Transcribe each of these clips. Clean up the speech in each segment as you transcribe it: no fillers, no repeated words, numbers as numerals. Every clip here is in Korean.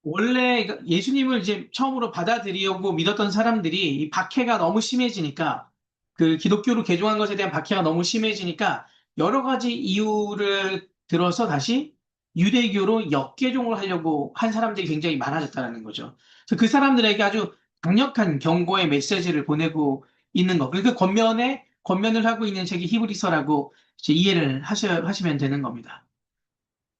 원래 예수님을 이제 처음으로 받아들이려고 믿었던 사람들이 이 박해가 너무 심해지니까 그 기독교로 개종한 것에 대한 박해가 너무 심해지니까 여러 가지 이유를 들어서 다시 유대교로 역개종을 하려고 한 사람들이 굉장히 많아졌다는 거죠. 그래서 그 사람들에게 아주 강력한 경고의 메시지를 보내고 있는 거. 그 권면을 하고 있는 책이 히브리서라고 이제 이해를 하시면 되는 겁니다.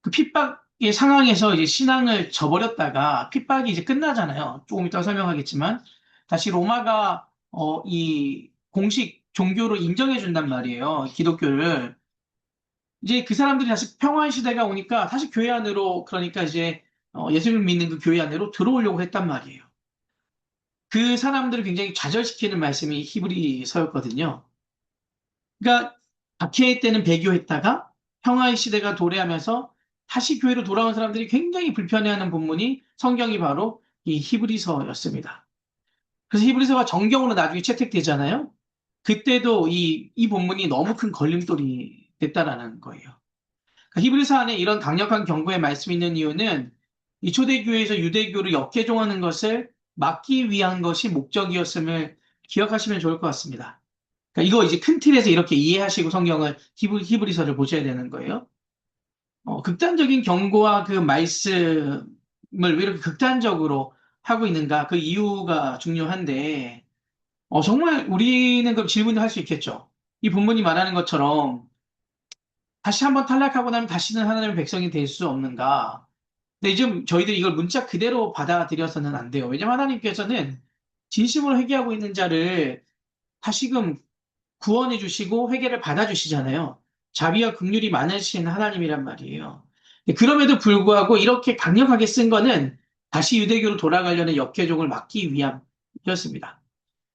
그 핍박의 상황에서 이제 신앙을 저버렸다가 핍박이 이제 끝나잖아요. 조금 이따 설명하겠지만 다시 로마가 이 공식 종교로 인정해 준단 말이에요. 기독교를. 이제 그 사람들이 다시 평화의 시대가 오니까 다시 교회 안으로 그러니까 이제 예수님을 믿는 그 교회 안으로 들어오려고 했단 말이에요. 그 사람들을 굉장히 좌절시키는 말씀이 히브리서였거든요. 그러니까 박해 때는 배교했다가 평화의 시대가 도래하면서 다시 교회로 돌아온 사람들이 굉장히 불편해하는 본문이 성경이 바로 이 히브리서였습니다. 그래서 히브리서가 정경으로 나중에 채택되잖아요. 그때도 이 본문이 너무 큰 걸림돌이 됐다라는 거예요. 그러니까 히브리서 안에 이런 강력한 경고의 말씀이 있는 이유는 이 초대교회에서 유대교를 역개종하는 것을 막기 위한 것이 목적이었음을 기억하시면 좋을 것 같습니다. 그러니까 이거 이제 큰 틀에서 이렇게 이해하시고 성경을 히브리서를 보셔야 되는 거예요. 극단적인 경고와 그 말씀을 왜 이렇게 극단적으로 하고 있는가? 그 이유가 중요한데, 정말 우리는 그럼 질문을 할 수 있겠죠. 이 본문이 말하는 것처럼 다시 한번 탈락하고 나면 다시는 하나님의 백성이 될 수 없는가? 근데 지금 저희들이 이걸 문자 그대로 받아들여서는 안 돼요. 왜냐하면 하나님께서는 진심으로 회개하고 있는 자를 다시금 구원해 주시고 회개를 받아 주시잖아요. 자비와 긍휼이 많으신 하나님이란 말이에요. 그럼에도 불구하고 이렇게 강력하게 쓴 거는 다시 유대교로 돌아가려는 역개종을 막기 위함이었습니다.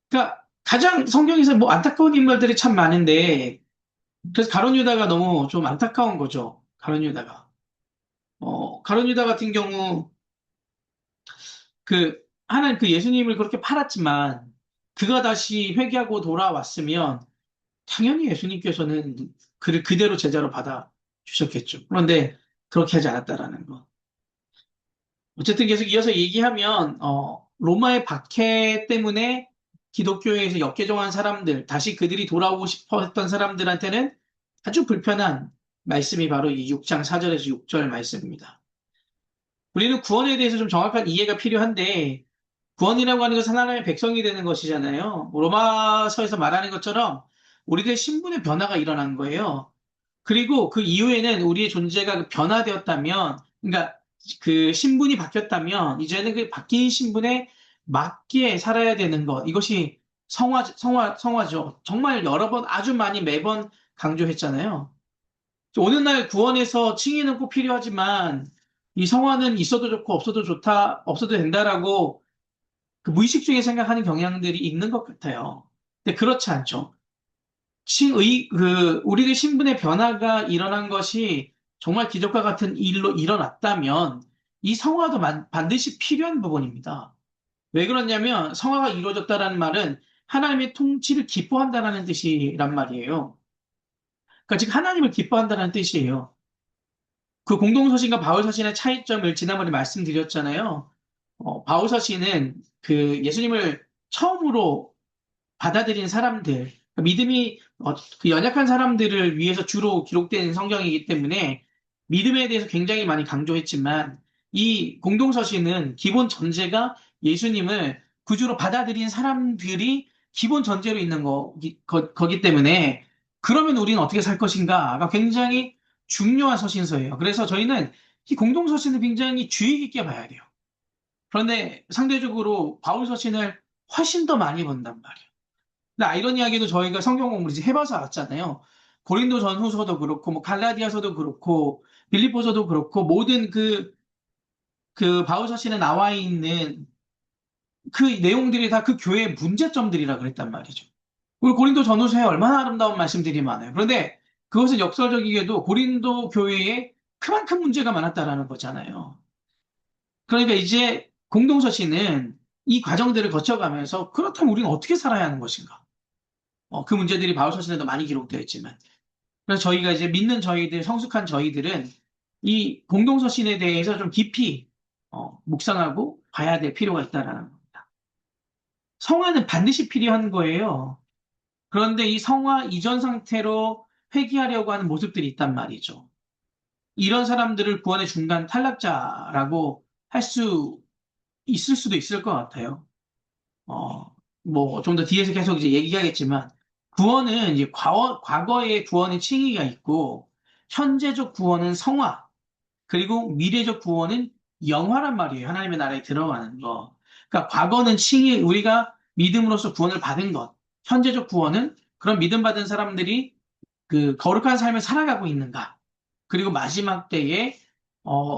그러니까 가장 성경에서 뭐 안타까운 인물들이 참 많은데 그래서 가룟 유다가 너무 좀 안타까운 거죠. 가룟 유다가. 가룟 유다 같은 경우 그 하나님 그 예수님을 그렇게 팔았지만 그가 다시 회개하고 돌아왔으면 당연히 예수님께서는 그를 그대로 제자로 받아 주셨겠죠. 그런데 그렇게 하지 않았다라는 거. 어쨌든 계속 이어서 얘기하면 로마의 박해 때문에 기독교에서 역개종한 사람들, 다시 그들이 돌아오고 싶어 했던 사람들한테는 아주 불편한 말씀이 바로 이 6장 4절에서 6절 말씀입니다. 우리는 구원에 대해서 좀 정확한 이해가 필요한데 구원이라고 하는 것은 하나님의 백성이 되는 것이잖아요. 로마서에서 말하는 것처럼 우리들의 신분의 변화가 일어난 거예요. 그리고 그 이후에는 우리의 존재가 변화되었다면, 그러니까 그 신분이 바뀌었다면, 이제는 그 바뀐 신분에 맞게 살아야 되는 것. 이것이 성화죠. 정말 여러 번, 아주 많이 매번 강조했잖아요. 어느 날 구원에서 칭의는 꼭 필요하지만, 이 성화는 있어도 좋고 없어도 좋다, 없어도 된다라고 그 무의식 중에 생각하는 경향들이 있는 것 같아요. 근데 그렇지 않죠. 우리의 신분의 변화가 일어난 것이 정말 기적과 같은 일로 일어났다면 이 성화도 반드시 필요한 부분입니다. 왜 그러냐면 성화가 이루어졌다는 말은 하나님의 통치를 기뻐한다는 뜻이란 말이에요. 그러니까 즉 하나님을 기뻐한다는 뜻이에요. 그 공동서신과 바울서신의 차이점을 지난번에 말씀드렸잖아요. 바울서신은 그 예수님을 처음으로 받아들인 사람들, 믿음이 그 연약한 사람들을 위해서 주로 기록된 성경이기 때문에 믿음에 대해서 굉장히 많이 강조했지만 이 공동서신은 기본 전제가 예수님을 구주로 받아들인 사람들이 기본 전제로 있는 거기 때문에 그러면 우리는 어떻게 살 것인가가 굉장히 중요한 서신서예요. 그래서 저희는 이 공동서신을 굉장히 주의 깊게 봐야 돼요. 그런데 상대적으로 바울 서신을 훨씬 더 많이 본단 말이에요. 근데 아이러니하게도 저희가 성경 공부를 이제 해봐서 알았잖아요. 고린도 전후서도 그렇고, 뭐 갈라디아서도 그렇고, 빌립보서도 그렇고, 모든 그 바울서신에 나와 있는 그 내용들이 다 그 교회의 문제점들이라 그랬단 말이죠. 그리고 고린도 전후서에 얼마나 아름다운 말씀들이 많아요. 그런데 그것은 역설적이게도 고린도 교회에 그만큼 문제가 많았다라는 거잖아요. 그러니까 이제 공동서신은 이 과정들을 거쳐가면서 그렇다면 우리는 어떻게 살아야 하는 것인가? 그 문제들이 바울서신에도 많이 기록되어 있지만. 그래서 저희가 이제 믿는 저희들, 성숙한 저희들은 이 공동서신에 대해서 좀 깊이, 묵상하고 봐야 될 필요가 있다라는 겁니다. 성화는 반드시 필요한 거예요. 그런데 이 성화 이전 상태로 회귀하려고 하는 모습들이 있단 말이죠. 이런 사람들을 구원의 중간 탈락자라고 할 수 있을 수도 있을 것 같아요. 뭐, 좀 더 뒤에서 계속 이제 얘기하겠지만, 구원은 이제 과거의 구원의 칭의가 있고, 현재적 구원은 성화, 그리고 미래적 구원은 영화란 말이에요. 하나님의 나라에 들어가는 거. 그러니까 과거는 칭의, 우리가 믿음으로써 구원을 받은 것. 현재적 구원은 그런 믿음 받은 사람들이 그 거룩한 삶을 살아가고 있는가. 그리고 마지막 때에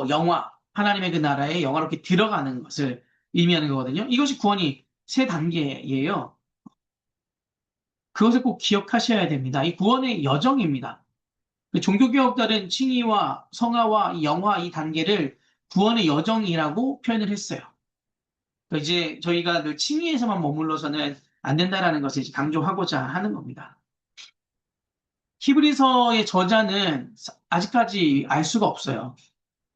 영화, 하나님의 그 나라에 영화롭게 들어가는 것을 의미하는 거거든요. 이것이 구원이 세 단계예요. 그것을 꼭 기억하셔야 됩니다. 이 구원의 여정입니다. 그 종교개혁자는 칭의와 성화와 이 영화 이 단계를 구원의 여정이라고 표현을 했어요. 그러니까 이제 저희가 늘 칭의에서만 머물러서는 안 된다라는 것을 이제 강조하고자 하는 겁니다. 히브리서의 저자는 아직까지 알 수가 없어요.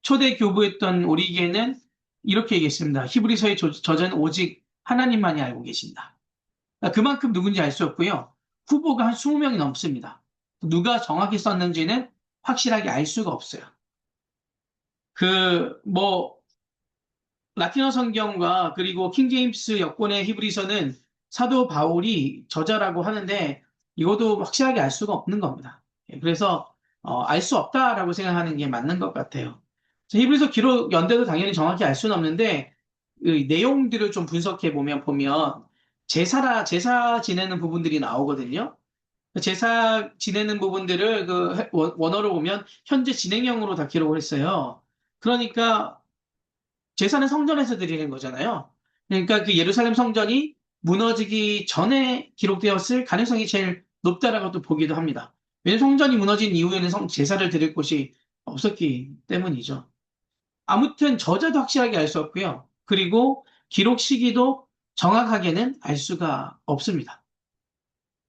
초대 교부였던 오리게는 이렇게 얘기했습니다. 히브리서의 저자는 오직 하나님만이 알고 계신다. 그러니까 그만큼 누군지 알 수 없고요. 후보가 한 20명이 넘습니다. 누가 정확히 썼는지는 확실하게 알 수가 없어요. 뭐, 라틴어 성경과 그리고 킹제임스 여권의 히브리서는 사도 바울이 저자라고 하는데 이것도 확실하게 알 수가 없는 겁니다. 그래서 알 수 없다라고 생각하는 게 맞는 것 같아요. 히브리서 기록 연대도 당연히 정확히 알 수는 없는데 그 내용들을 좀 분석해 보면 제사 지내는 부분들이 나오거든요. 제사 지내는 부분들을 그 원어로 보면 현재 진행형으로 다 기록을 했어요. 그러니까 제사는 성전에서 드리는 거잖아요. 그러니까 그 예루살렘 성전이 무너지기 전에 기록되었을 가능성이 제일 높다라고 또 보기도 합니다. 왜냐하면 성전이 무너진 이후에는 제사를 드릴 곳이 없었기 때문이죠. 아무튼 저자도 확실하게 알 수 없고요. 그리고 기록 시기도 정확하게는 알 수가 없습니다.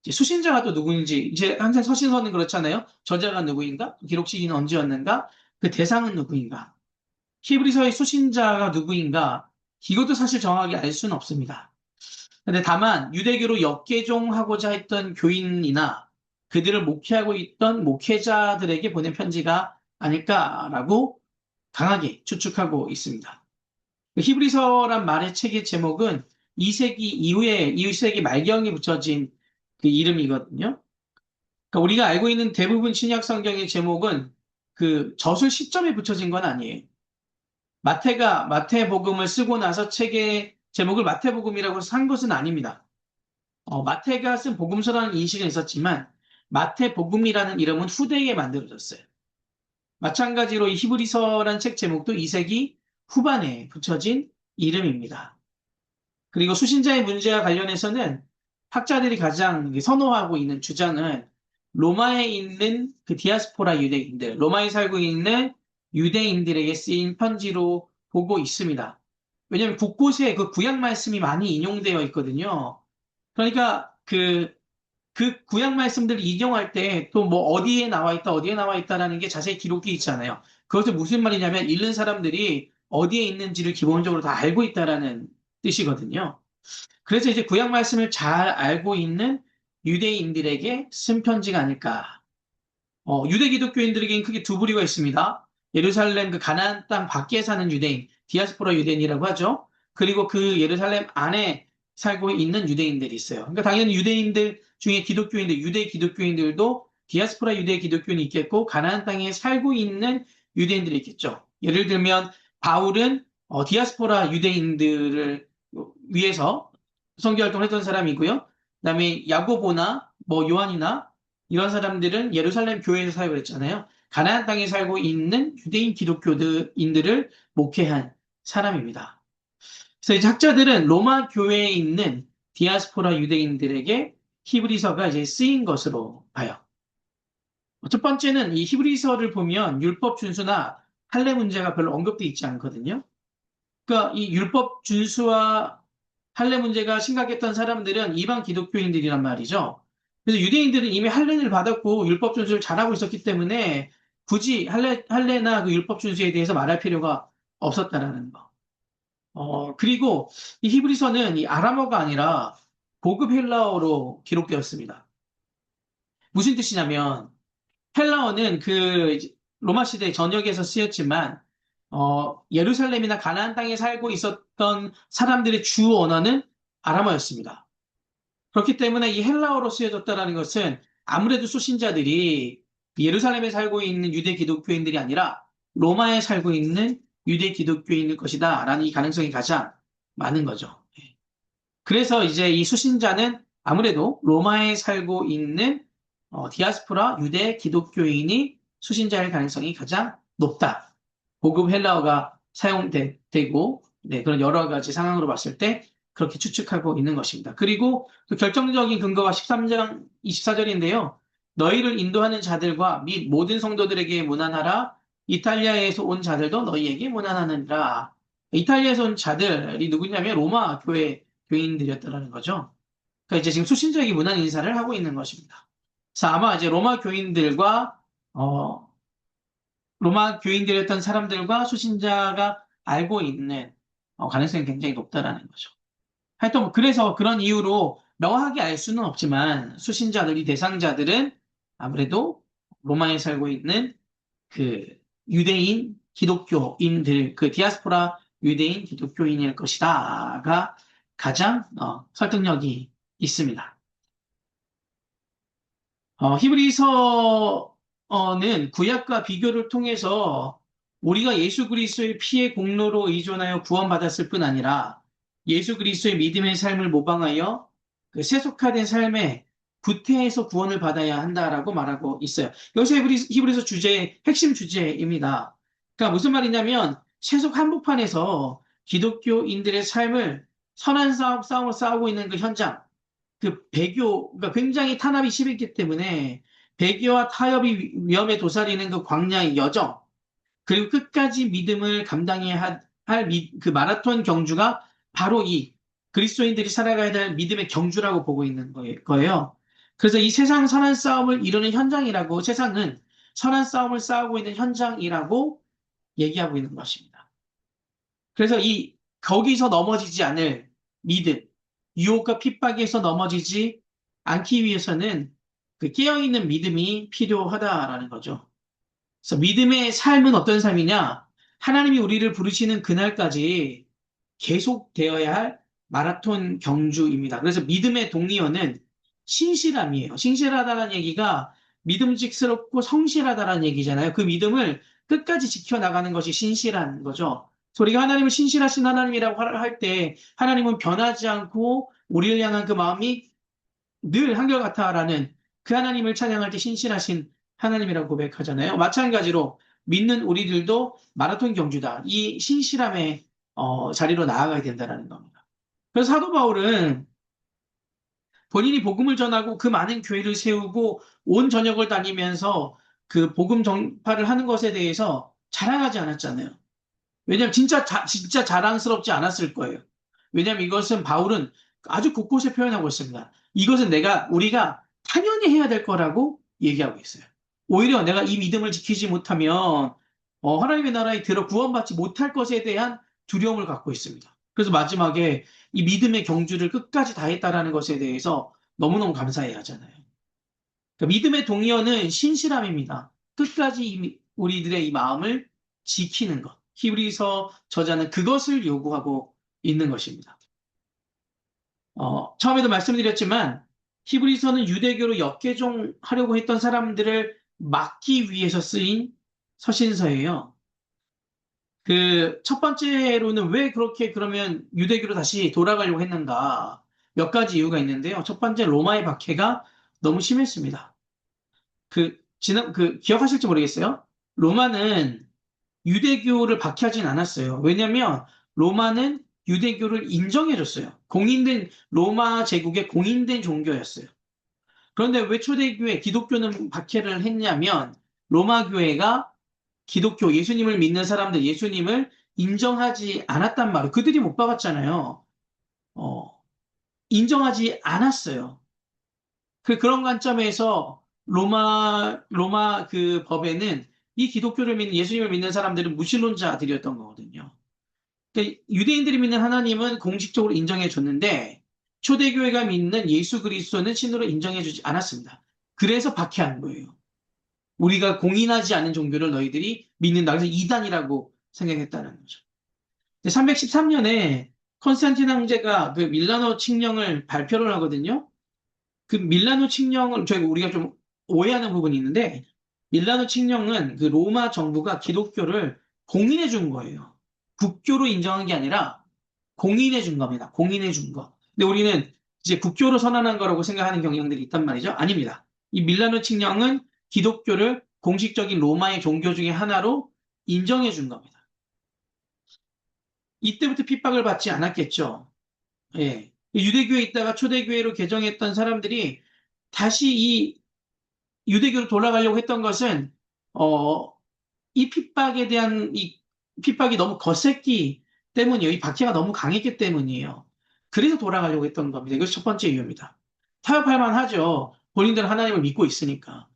이제 수신자가 또 누구인지, 이제 항상 서신서는 그렇잖아요. 저자가 누구인가? 기록 시기는 언제였는가? 그 대상은 누구인가? 히브리서의 수신자가 누구인가? 이것도 사실 정확하게 알 수는 없습니다. 근데 다만 유대교로 역개종하고자 했던 교인이나 그들을 목회하고 있던 목회자들에게 보낸 편지가 아닐까라고 강하게 추측하고 있습니다. 히브리서란 말의 책의 제목은 2세기 이후에 2세기 말경에 붙여진 그 이름이거든요. 그러니까 우리가 알고 있는 대부분 신약 성경의 제목은 그 저술 시점에 붙여진 건 아니에요. 마태가 마태복음을 쓰고 나서 책의 제목을 마태복음이라고 해서 산 것은 아닙니다. 마태가 쓴 복음서라는 인식은 있었지만 마태복음이라는 이름은 후대에 만들어졌어요. 마찬가지로 이 히브리서란 책 제목도 2세기 후반에 붙여진 이름입니다. 그리고 수신자의 문제와 관련해서는 학자들이 가장 선호하고 있는 주장은 로마에 있는 그 디아스포라 유대인들, 로마에 살고 있는 유대인들에게 쓰인 편지로 보고 있습니다. 왜냐하면 곳곳에 그 구약 말씀이 많이 인용되어 있거든요. 그러니까 그 구약 말씀들을 인용할 때 또 뭐 어디에 나와 있다, 어디에 나와 있다라는 게 자세히 기록이 있잖아요. 그것은 무슨 말이냐면 읽는 사람들이 어디에 있는지를 기본적으로 다 알고 있다라는 뜻이거든요. 그래서 이제 구약 말씀을 잘 알고 있는 유대인들에게 쓴 편지가 아닐까. 유대 기독교인들에게는 크게 두 부류가 있습니다. 예루살렘 그 가나안 땅 밖에 사는 유대인, 디아스포라 유대인이라고 하죠. 그리고 그 예루살렘 안에 살고 있는 유대인들이 있어요. 그러니까 당연히 유대인들 중에 기독교인들, 유대 기독교인들도 디아스포라 유대 기독교인이 있겠고 가나안 땅에 살고 있는 유대인들이 있겠죠. 예를 들면 바울은 디아스포라 유대인들을 위해서 선교 활동을 했던 사람이고요. 그다음에 야고보나 뭐 요한이나 이런 사람들은 예루살렘 교회에서 사역을 했잖아요. 가나안 땅에 살고 있는 유대인 기독교인들을 목회한 사람입니다. 그래서 이제 학자들은 로마 교회에 있는 디아스포라 유대인들에게 히브리서가 이제 쓰인 것으로 봐요. 첫 번째는 이 히브리서를 보면 율법 준수나 할례 문제가 별로 언급되어 있지 않거든요. 그러니까 이 율법 준수와 할례 문제가 심각했던 사람들은 이방 기독교인들이란 말이죠. 그래서 유대인들은 이미 할례를 받았고 율법 준수를 잘하고 있었기 때문에 굳이 할례나 그 율법 준수에 대해서 말할 필요가 없었다라는 거. 그리고 이 히브리서는 이 아람어가 아니라 고급 헬라어로 기록되었습니다. 무슨 뜻이냐면 헬라어는 그 로마 시대 전역에서 쓰였지만 예루살렘이나 가나안 땅에 살고 있었던 사람들의 주 언어는 아람어였습니다. 그렇기 때문에 이 헬라어로 쓰여졌다는 것은 아무래도 수신자들이 예루살렘에 살고 있는 유대 기독교인들이 아니라 로마에 살고 있는 유대 기독교인일 것이다라는 이 가능성이 가장 많은 거죠. 그래서 이제 이 수신자는 아무래도 로마에 살고 있는 디아스포라 유대 기독교인이 수신자일 가능성이 가장 높다. 고급 헬라어가 사용되고 네, 그런 여러 가지 상황으로 봤을 때 그렇게 추측하고 있는 것입니다. 그리고 그 결정적인 근거가 13장 24절인데요. 너희를 인도하는 자들과 및 모든 성도들에게 문안하라. 이탈리아에서 온 자들도 너희에게 문안하느니라. 이탈리아에서 온 자들이 누구냐면 로마 교회 교인들이었다는 거죠. 그러니까 이제 지금 수신자에게 문안 인사를 하고 있는 것입니다. 그래서 아마 이제 어, 로마 교인들이었던 사람들과 수신자가 알고 있는 가능성이 굉장히 높다라는 거죠. 하여튼 그래서 그런 이유로 명확하게 알 수는 없지만 수신자들이 대상자들은 아무래도 로마에 살고 있는 그 유대인 기독교인들, 그 디아스포라 유대인 기독교인일 것이다가 가장 설득력이 있습니다. 히브리서는 구약과 비교를 통해서 우리가 예수 그리스도의 피의 공로로 의존하여 구원받았을 뿐 아니라 예수 그리스도의 믿음의 삶을 모방하여 그 세속화된 삶에 구태에서 구원을 받아야 한다라고 말하고 있어요. 여기서 히브리서 핵심 주제입니다. 그러니까 무슨 말이냐면 세속 한복판에서 기독교인들의 삶을 선한 싸움을 싸우고 있는 그 현장, 그 배교가 굉장히 탄압이 심했기 때문에 배교와 타협이 위험에 도사리는 그 광야의 여정, 그리고 끝까지 믿음을 감당해야 할 그 마라톤 경주가 바로 이 그리스도인들이 살아가야 될 믿음의 경주라고 보고 있는 거예요. 그래서 이 세상 선한 싸움을 이루는 현장이라고, 세상은 선한 싸움을 싸우고 있는 현장이라고 얘기하고 있는 것입니다. 그래서 거기서 넘어지지 않을 믿음, 유혹과 핍박에서 넘어지지 않기 위해서는 그 깨어있는 믿음이 필요하다라는 거죠. 그래서 믿음의 삶은 어떤 삶이냐? 하나님이 우리를 부르시는 그날까지 계속되어야 할 마라톤 경주입니다. 그래서 믿음의 동리어는 신실함이에요. 신실하다는 얘기가 믿음직스럽고 성실하다는 얘기잖아요. 그 믿음을 끝까지 지켜나가는 것이 신실한 거죠. 그래서 우리가 하나님을 신실하신 하나님이라고 할 때 하나님은 변하지 않고 우리를 향한 그 마음이 늘 한결같아라는 그 하나님을 찬양할 때 신실하신 하나님이라고 고백하잖아요. 마찬가지로 믿는 우리들도 마라톤 경주다. 이 신실함의 자리로 나아가야 된다는 겁니다. 그래서 사도 바울은 본인이 복음을 전하고 그 많은 교회를 세우고 온 전역을 다니면서 그 복음 전파를 하는 것에 대해서 자랑하지 않았잖아요. 왜냐하면 진짜 자랑스럽지 않았을 거예요. 왜냐하면 이것은 바울은 아주 곳곳에 표현하고 있습니다. 이것은 우리가 당연히 해야 될 거라고 얘기하고 있어요. 오히려 내가 이 믿음을 지키지 못하면 하나님의 나라에 들어 구원받지 못할 것에 대한 두려움을 갖고 있습니다. 그래서 마지막에 이 믿음의 경주를 끝까지 다했다라는 것에 대해서 너무너무 감사해야 하잖아요. 그러니까 믿음의 동의어는 신실함입니다. 끝까지 우리들의 이 마음을 지키는 것. 히브리서 저자는 그것을 요구하고 있는 것입니다. 처음에도 말씀드렸지만 히브리서는 유대교로 역개종하려고 했던 사람들을 막기 위해서 쓰인 서신서예요. 그 첫 번째로는 왜 그렇게 그러면 유대교로 다시 돌아가려고 했는가? 몇 가지 이유가 있는데요. 첫 번째 로마의 박해가 너무 심했습니다. 기억하실지 모르겠어요. 로마는 유대교를 박해하진 않았어요. 왜냐하면 로마는 유대교를 인정해줬어요. 로마 제국의 공인된 종교였어요. 그런데 왜 초대교회, 기독교는 박해를 했냐면 로마 교회가 예수님을 믿는 사람들, 예수님을 인정하지 않았단 말이에요. 그들이 못 박았잖아요. 어, 인정하지 않았어요. 그런 관점에서 로마 그 법에는 이 기독교를 믿는, 예수님을 믿는 사람들은 무신론자들이었던 거거든요. 그러니까 유대인들이 믿는 하나님은 공식적으로 인정해 줬는데 초대교회가 믿는 예수 그리스도는 신으로 인정해 주지 않았습니다. 그래서 박해한 거예요. 우리가 공인하지 않은 종교를 너희들이 믿는다. 그래서 이단이라고 생각했다는 거죠. 313년에 컨스탄틴 황제가 그 밀라노 칙령을 발표를 하거든요. 그 밀라노 칙령을 저희 우리가 좀 오해하는 부분이 있는데 밀라노 칙령은 그 로마 정부가 기독교를 공인해 준 거예요. 국교로 인정한 게 아니라 공인해 준 겁니다. 공인해 준 거. 근데 우리는 이제 국교로 선언한 거라고 생각하는 경향들이 있단 말이죠. 아닙니다. 이 밀라노 칙령은 기독교를 공식적인 로마의 종교 중에 하나로 인정해 준 겁니다. 이때부터 핍박을 받지 않았겠죠. 예. 유대교에 있다가 초대교회로 개정했던 사람들이 다시 이 유대교로 돌아가려고 했던 것은, 어, 이 핍박에 대한 이 핍박이 너무 거셌기 때문이에요. 이 박해가 너무 강했기 때문이에요. 그래서 돌아가려고 했던 겁니다. 이것이 첫 번째 이유입니다. 타협할 만하죠. 본인들은 하나님을 믿고 있으니까.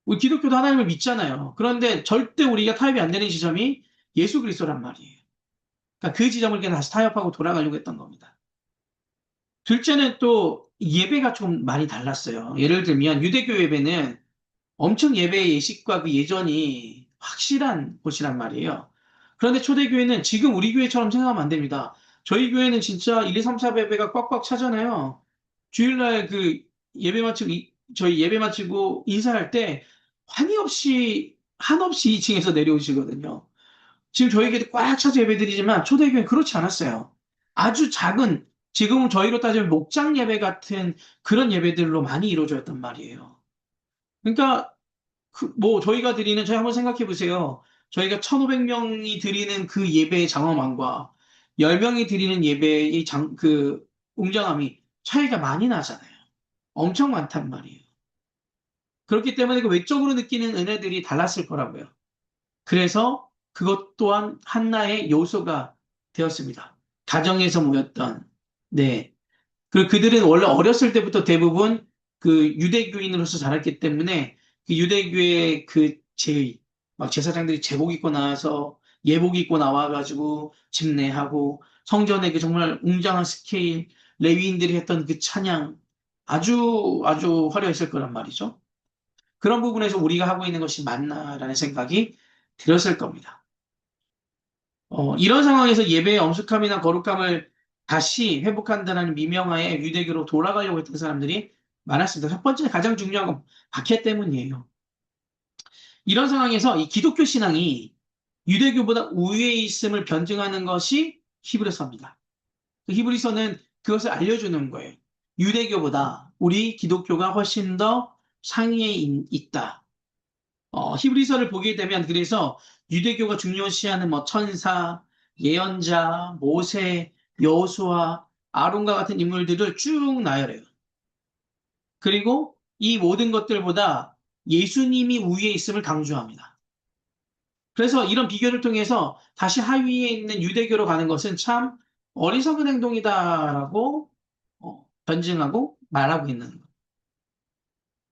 우리 기독교도 하나님을 믿잖아요. 그런데 절대 우리가 타협이 안 되는 지점이 예수 그리스도란 말이에요. 그러니까 그 지점을 그냥 다시 타협하고 돌아가려고 했던 겁니다. 둘째는 또 예배가 좀 많이 달랐어요. 예를 들면 유대교 예배는 엄청 예배 예식과 그 예전이 확실한 곳이란 말이에요. 그런데 초대교회는 지금 우리 교회처럼 생각하면 안 됩니다. 저희 교회는 진짜 1, 2, 3, 4 예배가 꽉꽉 차잖아요. 주일날 그 예배 마치고, 저희 예배 마치고 인사할 때 환희 없이, 한없이 2층에서 내려오시거든요. 지금 저희 교회도 꽉 차서 예배드리지만 초대교회는 그렇지 않았어요. 아주 작은, 지금은 저희로 따지면 목장 예배 같은 그런 예배들로 많이 이루어졌단 말이에요. 그러니까 저희가 드리는, 저희 한번 생각해 보세요. 저희가 1,500명이 드리는 그 예배의 장엄함과 10명이 드리는 예배의 웅장함이 차이가 많이 나잖아요. 엄청 많단 말이에요. 그렇기 때문에 그 외적으로 느끼는 은혜들이 달랐을 거라고요. 그래서 그것 또한 하나의 요소가 되었습니다. 가정에서 모였던, 네. 그리고 그들은 원래 어렸을 때부터 대부분 그 유대교인으로서 자랐기 때문에 그 유대교의 그 제의, 막 제사장들이 제복 입고 나와서 예복 입고 나와가지고 집례하고 성전의 그 정말 웅장한 스케일, 레위인들이 했던 그 찬양 아주 아주 화려했을 거란 말이죠. 그런 부분에서 우리가 하고 있는 것이 맞나라는 생각이 들었을 겁니다. 이런 상황에서 예배의 엄숙함이나 거룩함을 다시 회복한다는 미명하에 유대교로 돌아가려고 했던 사람들이 많았습니다. 첫 번째 가장 중요한 건 박해 때문이에요. 이런 상황에서 이 기독교 신앙이 유대교보다 우위에 있음을 변증하는 것이 히브리서입니다. 히브리서는 그것을 알려주는 거예요. 유대교보다 우리 기독교가 훨씬 더 상위에 있다. 히브리서를 보게 되면 그래서 유대교가 중요시하는 뭐 천사, 예언자, 모세, 여호수아, 아론과 같은 인물들을 쭉 나열해요. 그리고 이 모든 것들보다 예수님이 우위에 있음을 강조합니다. 그래서 이런 비교를 통해서 다시 하위에 있는 유대교로 가는 것은 참 어리석은 행동이다라고 변증하고 말하고 있는 거예요.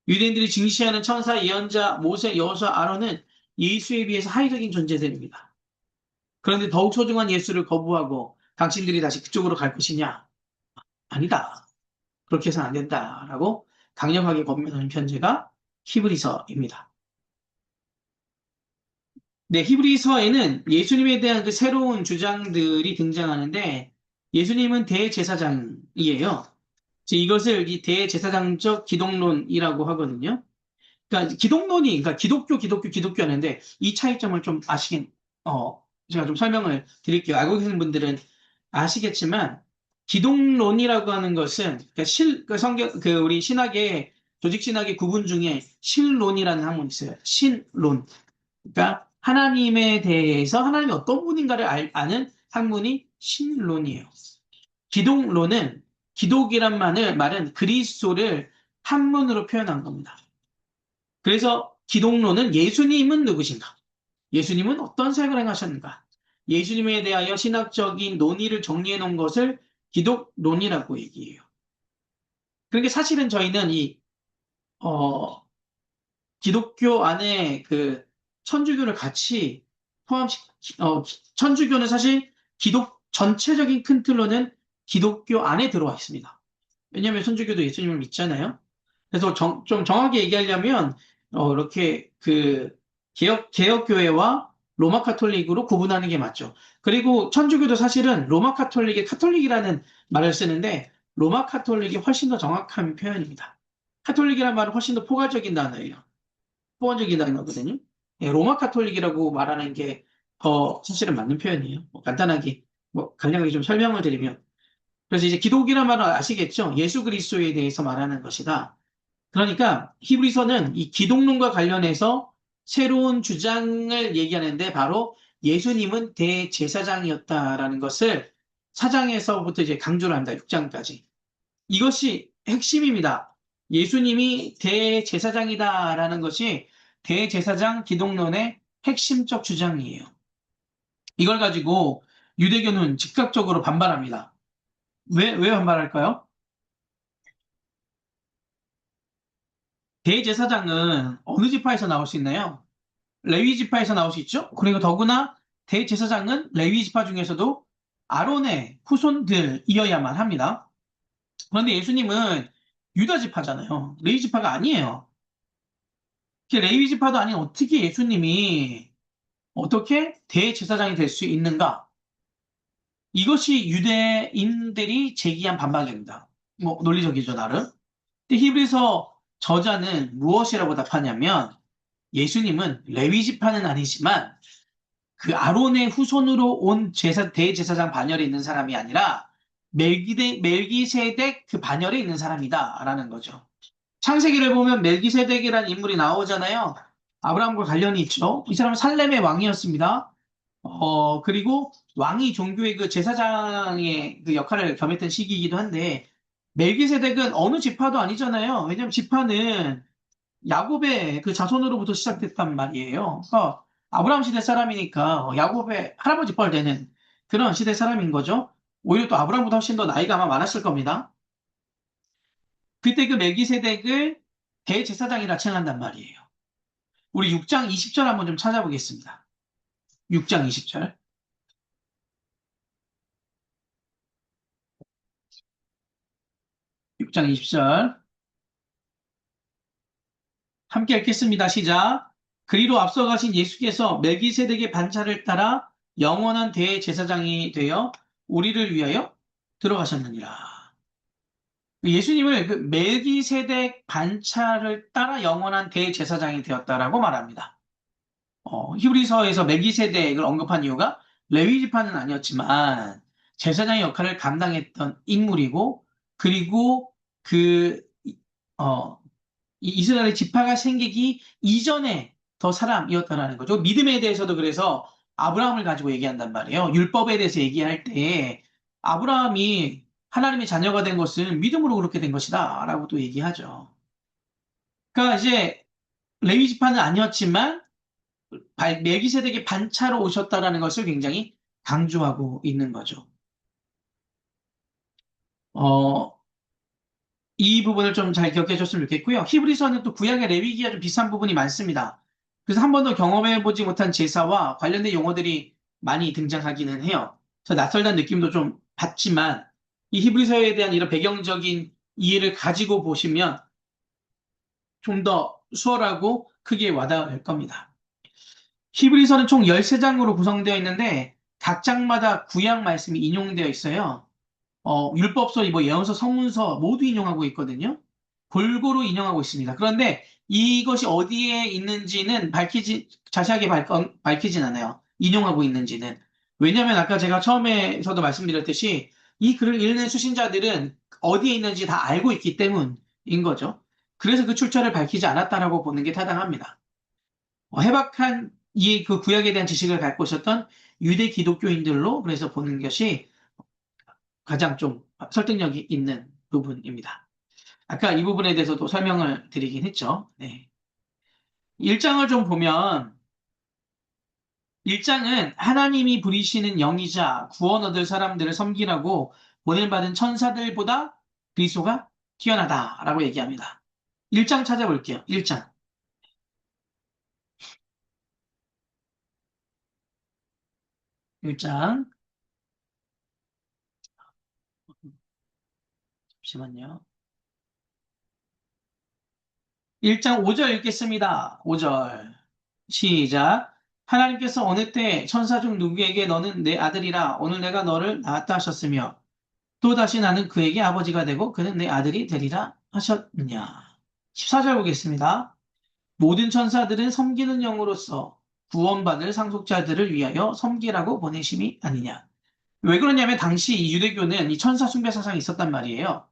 유대인들이 증시하는 천사, 예언자, 모세, 여호수아, 아론은 예수에 비해서 하위적인 존재들입니다. 그런데 더욱 소중한 예수를 거부하고 당신들이 다시 그쪽으로 갈 것이냐? 아니다. 그렇게 해서는 안 된다라고 강력하게 권면하는 편지가 히브리서입니다. 네, 히브리서에는 예수님에 대한 그 새로운 주장들이 등장하는데 예수님은 대제사장이에요. 이것을 이 대제사장적 기독론이라고 하거든요. 그러니까 그러니까 기독교 하는데 이 차이점을 좀 제가 좀 설명을 드릴게요. 알고 계시는 분들은 아시겠지만, 기독론이라고 하는 것은, 우리 조직 신학의 구분 중에 신론이라는 학문이 있어요. 신론. 그러니까 하나님에 대해서 하나님이 어떤 분인가를 아는 학문이 신론이에요. 기독론은, 기독이란 말은 그리스도를 한문으로 표현한 겁니다. 그래서 기독론은 예수님은 누구신가? 예수님은 어떤 사역을 행하셨는가? 예수님에 대하여 신학적인 논의를 정리해 놓은 것을 기독론이라고 얘기해요. 그러니까 사실은 저희는 어, 기독교 안에 천주교를 같이 천주교는 사실 전체적인 큰 틀로는 기독교 안에 들어와 있습니다. 왜냐하면 천주교도 예수님을 믿잖아요. 그래서 좀 정확히 얘기하려면 이렇게 그 개혁교회와 로마 카톨릭으로 구분하는 게 맞죠. 그리고 천주교도 사실은 로마 카톨릭의 카톨릭이라는 말을 쓰는데 로마 카톨릭이 훨씬 더 정확한 표현입니다. 카톨릭이라는 말은 훨씬 더 포괄적인 단어예요. 포괄적인 단어거든요. 예, 로마 카톨릭이라고 말하는 게 더 사실은 맞는 표현이에요. 뭐 간단하게 간략하게 좀 설명을 드리면 그래서 이제 기독이라는 말은 아시겠죠? 예수 그리스도에 대해서 말하는 것이다. 그러니까 히브리서는 이 기독론과 관련해서 새로운 주장을 얘기하는데 바로 예수님은 대제사장이었다라는 것을 4장에서부터 이제 강조를 합니다. 6장까지. 이것이 핵심입니다. 예수님이 대제사장이다라는 것이 대제사장 기독론의 핵심적 주장이에요. 이걸 가지고 유대교는 즉각적으로 반발합니다. 왜 반발할까요? 대제사장은 어느 지파에서 나올 수 있나요? 레위 지파에서 나올 수 있죠. 그리고 더구나 대제사장은 레위 지파 중에서도 아론의 후손들이어야만 합니다. 그런데 예수님은 유다 지파잖아요. 레위 지파가 아니에요. 레위 지파도 아닌 어떻게 예수님이 어떻게 대제사장이 될 수 있는가? 이것이 유대인들이 제기한 반박입니다. 뭐 논리적이죠, 나름. 근데 히브리서 저자는 무엇이라고 답하냐면 예수님은 레위 지파는 아니지만 그 아론의 후손으로 온 대제사장 반열에 있는 사람이 아니라 멜기세덱 그 반열에 있는 사람이다라는 거죠. 창세기를 보면 멜기세덱이라는 인물이 나오잖아요. 아브라함과 관련이 있죠. 이 사람은 살렘의 왕이었습니다. 그리고 왕이 종교의 그 제사장의 그 역할을 겸했던 시기이기도 한데 멜기세덱은 어느 지파도 아니잖아요. 왜냐하면 지파는 야곱의 그 자손으로부터 시작됐단 말이에요. 그러니까 아브라함 시대 사람이니까 야곱의 할아버지 뻘 되는 그런 시대 사람인 거죠. 오히려 또 아브라함보다 훨씬 더 나이가 아마 많았을 겁니다. 그때 그 멜기세덱을 대제사장이라 칭한단 말이에요. 우리 6장 20절 한번 좀 찾아보겠습니다. 6장 20절. 6장 20절. 함께 읽겠습니다. 시작. 그리로 앞서가신 예수께서 멜기세덱의 반차를 따라 영원한 대제사장이 되어 우리를 위하여 들어가셨느니라. 예수님을 그 멜기세덱 반차를 따라 영원한 대제사장이 되었다라고 말합니다. 히브리서에서 멜기세덱을 언급한 이유가 레위 지파는 아니었지만 제사장의 역할을 감당했던 인물이고 그리고 그 어, 이 이스라엘의 지파가 생기기 이전에 더 사람이었다라는 거죠. 믿음에 대해서도 그래서 아브라함을 가지고 얘기한단 말이에요. 율법에 대해서 얘기할 때 아브라함이 하나님의 자녀가 된 것은 믿음으로 그렇게 된 것이다 라고 또 얘기하죠. 그러니까 이제 레위 지파는 아니었지만 멜기세덱의 반차로 오셨다라는 것을 굉장히 강조하고 있는 거죠. 어, 이 부분을 좀 잘 기억해 줬으면 좋겠고요. 히브리서는 또 구약의 레위기와 좀 비슷한 부분이 많습니다. 그래서 한 번도 경험해 보지 못한 제사와 관련된 용어들이 많이 등장하기는 해요. 그래서 낯설다는 느낌도 좀 받지만 이 히브리서에 대한 이런 배경적인 이해를 가지고 보시면 좀 더 수월하고 크게 와닿을 겁니다. 히브리서는 총 13장으로 구성되어 있는데 각 장마다 구약 말씀이 인용되어 있어요. 율법서, 뭐 예언서, 성문서 모두 인용하고 있거든요. 골고루 인용하고 있습니다. 그런데 이것이 어디에 있는지는 자세하게 밝히진 않아요. 인용하고 있는지는. 왜냐하면 아까 제가 처음에서도 말씀드렸듯이 이 글을 읽는 수신자들은 어디에 있는지 다 알고 있기 때문인 거죠. 그래서 그 출처를 밝히지 않았다라고 보는 게 타당합니다. 해박한 이 그 구약에 대한 지식을 갖고 있었던 유대 기독교인들로 그래서 보는 것이 가장 좀 설득력이 있는 부분입니다. 아까 이 부분에 대해서도 설명을 드리긴 했죠. 네. 1장을 좀 보면 1장은 하나님이 부리시는 영이자 구원 얻을 사람들을 섬기라고 보냄받은 천사들보다 그리스도가 뛰어나다라고 얘기합니다. 1장 찾아볼게요. 1장. 1장. 잠시만요. 1장 5절 읽겠습니다. 5절. 시작. 하나님께서 어느 때 천사 중 누구에게 너는 내 아들이라 오늘 내가 너를 낳았다 하셨으며 또 다시 나는 그에게 아버지가 되고 그는 내 아들이 되리라 하셨느냐. 14절 보겠습니다. 모든 천사들은 섬기는 영으로서 구원받을 상속자들을 위하여 섬기라고 보내심이 아니냐. 왜 그러냐면 당시 이 유대교는 이 천사 숭배 사상이 있었단 말이에요.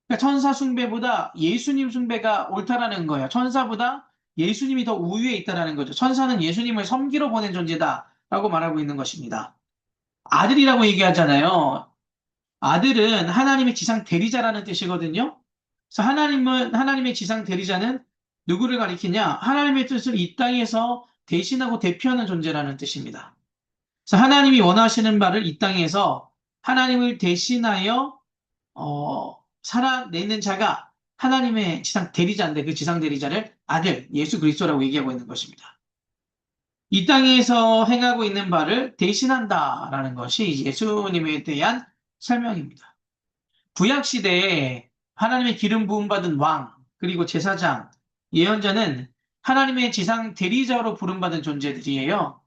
그러니까 천사 숭배보다 예수님 숭배가 옳다라는 거예요. 천사보다 예수님이 더 우위에 있다라는 거죠. 천사는 예수님을 섬기러 보낸 존재다라고 말하고 있는 것입니다. 아들이라고 얘기하잖아요. 아들은 하나님의 지상 대리자라는 뜻이거든요. 그래서 하나님의 지상 대리자는 누구를 가리키냐? 하나님의 뜻을 이 땅에서 대신하고 대표하는 존재라는 뜻입니다. 그래서 하나님이 원하시는 바를 이 땅에서 하나님을 대신하여 살아내는 자가 하나님의 지상 대리자인데 그 지상 대리자를 아들 예수 그리스도라고 얘기하고 있는 것입니다. 이 땅에서 행하고 있는 바를 대신한다라는 것이 예수님에 대한 설명입니다. 구약 시대에 하나님의 기름 부음 받은 왕 그리고 제사장, 예언자는 하나님의 지상 대리자로 부름받은 존재들이에요.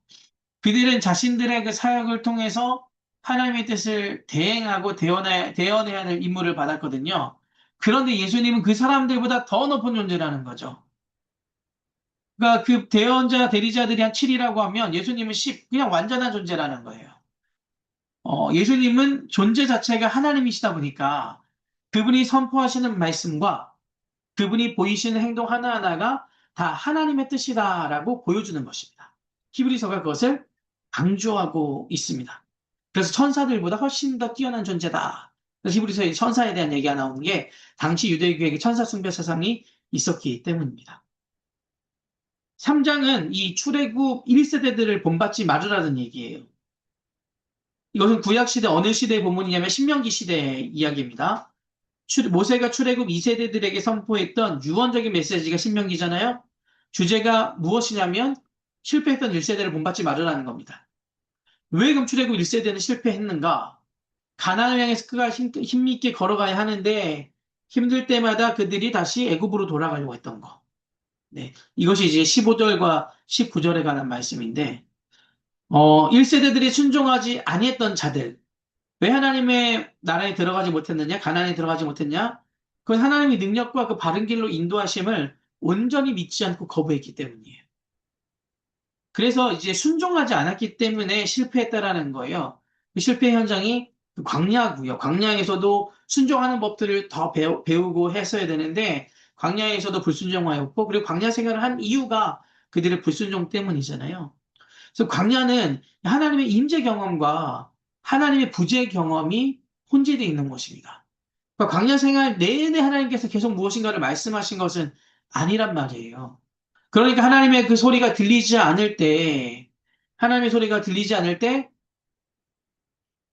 그들은 자신들의 그 사역을 통해서 하나님의 뜻을 대행하고 대언해야 할 임무를 받았거든요. 그런데 예수님은 그 사람들보다 더 높은 존재라는 거죠. 그러니까 그 대언자, 대리자들이 한 7이라고 하면 예수님은 10, 그냥 완전한 존재라는 거예요. 예수님은 존재 자체가 하나님이시다 보니까 그분이 선포하시는 말씀과 그분이 보이시는 행동 하나하나가 다 하나님의 뜻이다라고 보여주는 것입니다. 히브리서가 그것을 강조하고 있습니다. 그래서 천사들보다 훨씬 더 뛰어난 존재다. 그래서 히브리서에 천사에 대한 얘기가 나오는 게 당시 유대교에게 천사 숭배 사상이 있었기 때문입니다. 3장은 이 출애굽 1세대들을 본받지 말으라는 얘기예요. 이것은 구약시대 어느 시대의 본문이냐면 신명기 시대의 이야기입니다. 모세가 출애굽 2세대들에게 선포했던 유언적인 메시지가 신명기잖아요. 주제가 무엇이냐면 실패했던 1세대를 본받지 말으라는 겁니다. 왜 그럼 출애굽 1세대는 실패했는가? 가나안을 향해서 그가 힘있게 걸어가야 하는데 힘들 때마다 그들이 다시 애굽으로 돌아가려고 했던 거. 네, 이것이 이제 15절과 19절에 관한 말씀인데 1세대들이 순종하지 아니했던 자들, 왜 하나님의 나라에 들어가지 못했느냐? 가나안에 들어가지 못했냐? 그건 하나님의 능력과 그 바른 길로 인도하심을 온전히 믿지 않고 거부했기 때문이에요. 그래서 이제 순종하지 않았기 때문에 실패했다라는 거예요. 그 실패 현장이 그 광야고요. 광야에서도 순종하는 법들을 더 배우고 했어야 되는데 광야에서도 불순종하였고 그리고 광야 생활을 한 이유가 그들의 불순종 때문이잖아요. 그래서 광야는 하나님의 임재 경험과 하나님의 부재 경험이 혼재되어 있는 것입니다. 그러니까 광야 생활 내내 하나님께서 계속 무엇인가를 말씀하신 것은 아니란 말이에요. 그러니까 하나님의 그 소리가 들리지 않을 때, 하나님의 소리가 들리지 않을 때,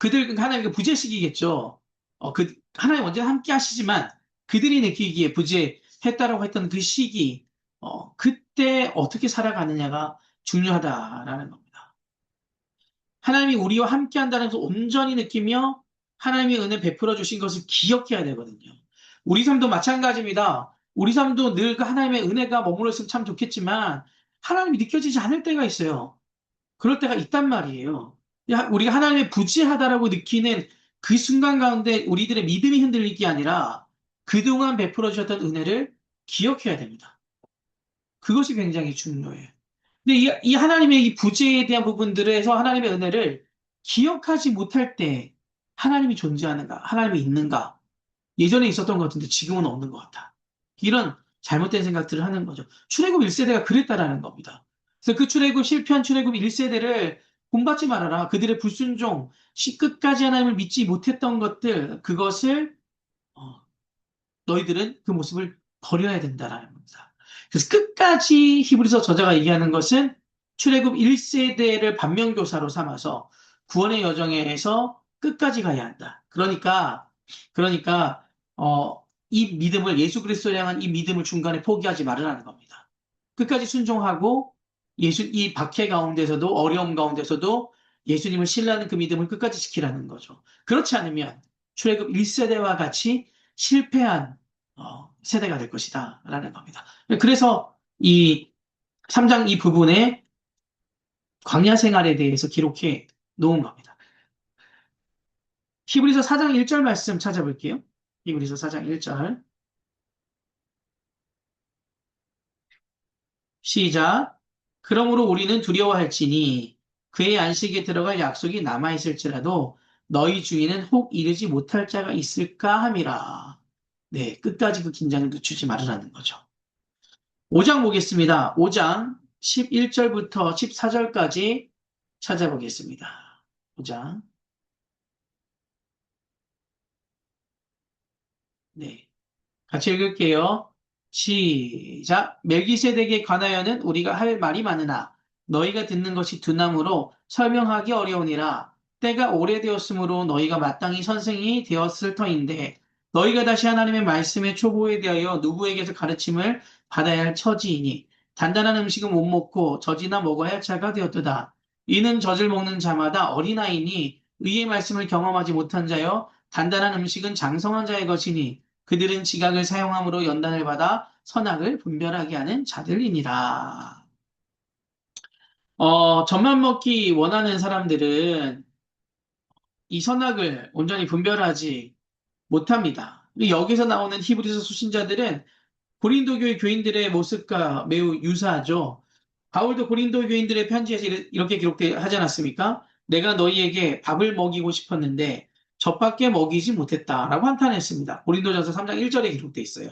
하나님의 그 부재시기겠죠. 하나님 언제나 함께 하시지만, 그들이 느끼기에 부재했다라고 했던 그 시기, 그때 어떻게 살아가느냐가 중요하다라는 겁니다. 하나님이 우리와 함께 한다는 것을 온전히 느끼며, 하나님의 은혜 베풀어 주신 것을 기억해야 되거든요. 우리 삶도 마찬가지입니다. 우리 삶도 늘 그 하나님의 은혜가 머물러 있으면 참 좋겠지만, 하나님이 느껴지지 않을 때가 있어요. 그럴 때가 있단 말이에요. 우리가 하나님의 부지하다라고 느끼는 그 순간 가운데 우리들의 믿음이 흔들릴 게 아니라 그동안 베풀어 주셨던 은혜를 기억해야 됩니다. 그것이 굉장히 중요해요. 근데 이 하나님의 이 부지에 대한 부분들에서 하나님의 은혜를 기억하지 못할 때 하나님이 존재하는가, 하나님이 있는가, 예전에 있었던 것 같은데 지금은 없는 것 같아. 이런 잘못된 생각들을 하는 거죠. 출애굽 1세대가 그랬다라는 겁니다. 그래서 그 실패한 출애굽 1세대를 본받지 말아라. 그들의 불순종, 끝까지 하나님을 믿지 못했던 것들, 그것을 너희들은 그 모습을 버려야 된다라는 겁니다. 그래서 끝까지 히브리서 저자가 얘기하는 것은 출애굽 1세대를 반면교사로 삼아서 구원의 여정에서 끝까지 가야 한다. 그러니까 이 믿음을 예수 그리스도를 향한 이 믿음을 중간에 포기하지 말으라는 겁니다. 끝까지 순종하고 이 박해 가운데서도 어려움 가운데서도 예수님을 신뢰하는 그 믿음을 끝까지 지키라는 거죠. 그렇지 않으면 출애굽 1세대와 같이 실패한 세대가 될 것이다 라는 겁니다. 그래서 이 3장 이 부분에 광야 생활에 대해서 기록해 놓은 겁니다. 히브리서 4장 1절 말씀 찾아볼게요. 히브리서 4장 1절 시작. 그러므로 우리는 두려워할지니 그의 안식에 들어갈 약속이 남아있을지라도 너희 중에는 혹 이르지 못할 자가 있을까 함이라. 네, 끝까지 그 긴장을 늦추지 말으라는 거죠. 5장 보겠습니다. 5장 11절부터 14절까지 찾아보겠습니다. 5장. 네. 같이 읽을게요. 시작. 멜기세덱에 관하여는 우리가 할 말이 많으나 너희가 듣는 것이 두나무로 설명하기 어려우니라. 때가 오래되었으므로 너희가 마땅히 선생이 되었을 터인데 너희가 다시 하나님의 말씀에 초보에 대하여 누구에게서 가르침을 받아야 할 처지이니 단단한 음식은 못 먹고 젖이나 먹어야 할 자가 되었도다. 이는 젖을 먹는 자마다 어린아이니 의의 말씀을 경험하지 못한 자여 단단한 음식은 장성한 자의 것이니 그들은 지각을 사용함으로 연단을 받아 선악을 분별하게 하는 자들이니라. 젖만 먹기 원하는 사람들은 이 선악을 온전히 분별하지 못합니다. 여기서 나오는 히브리서 수신자들은 고린도 교회 교인들의 모습과 매우 유사하죠. 바울도 고린도 교인들의 편지에서 이렇게 기록하지 않았습니까? 내가 너희에게 밥을 먹이고 싶었는데 젖밖에 먹이지 못했다라고 한탄했습니다. 고린도전서 3장 1절에 기록되어 있어요.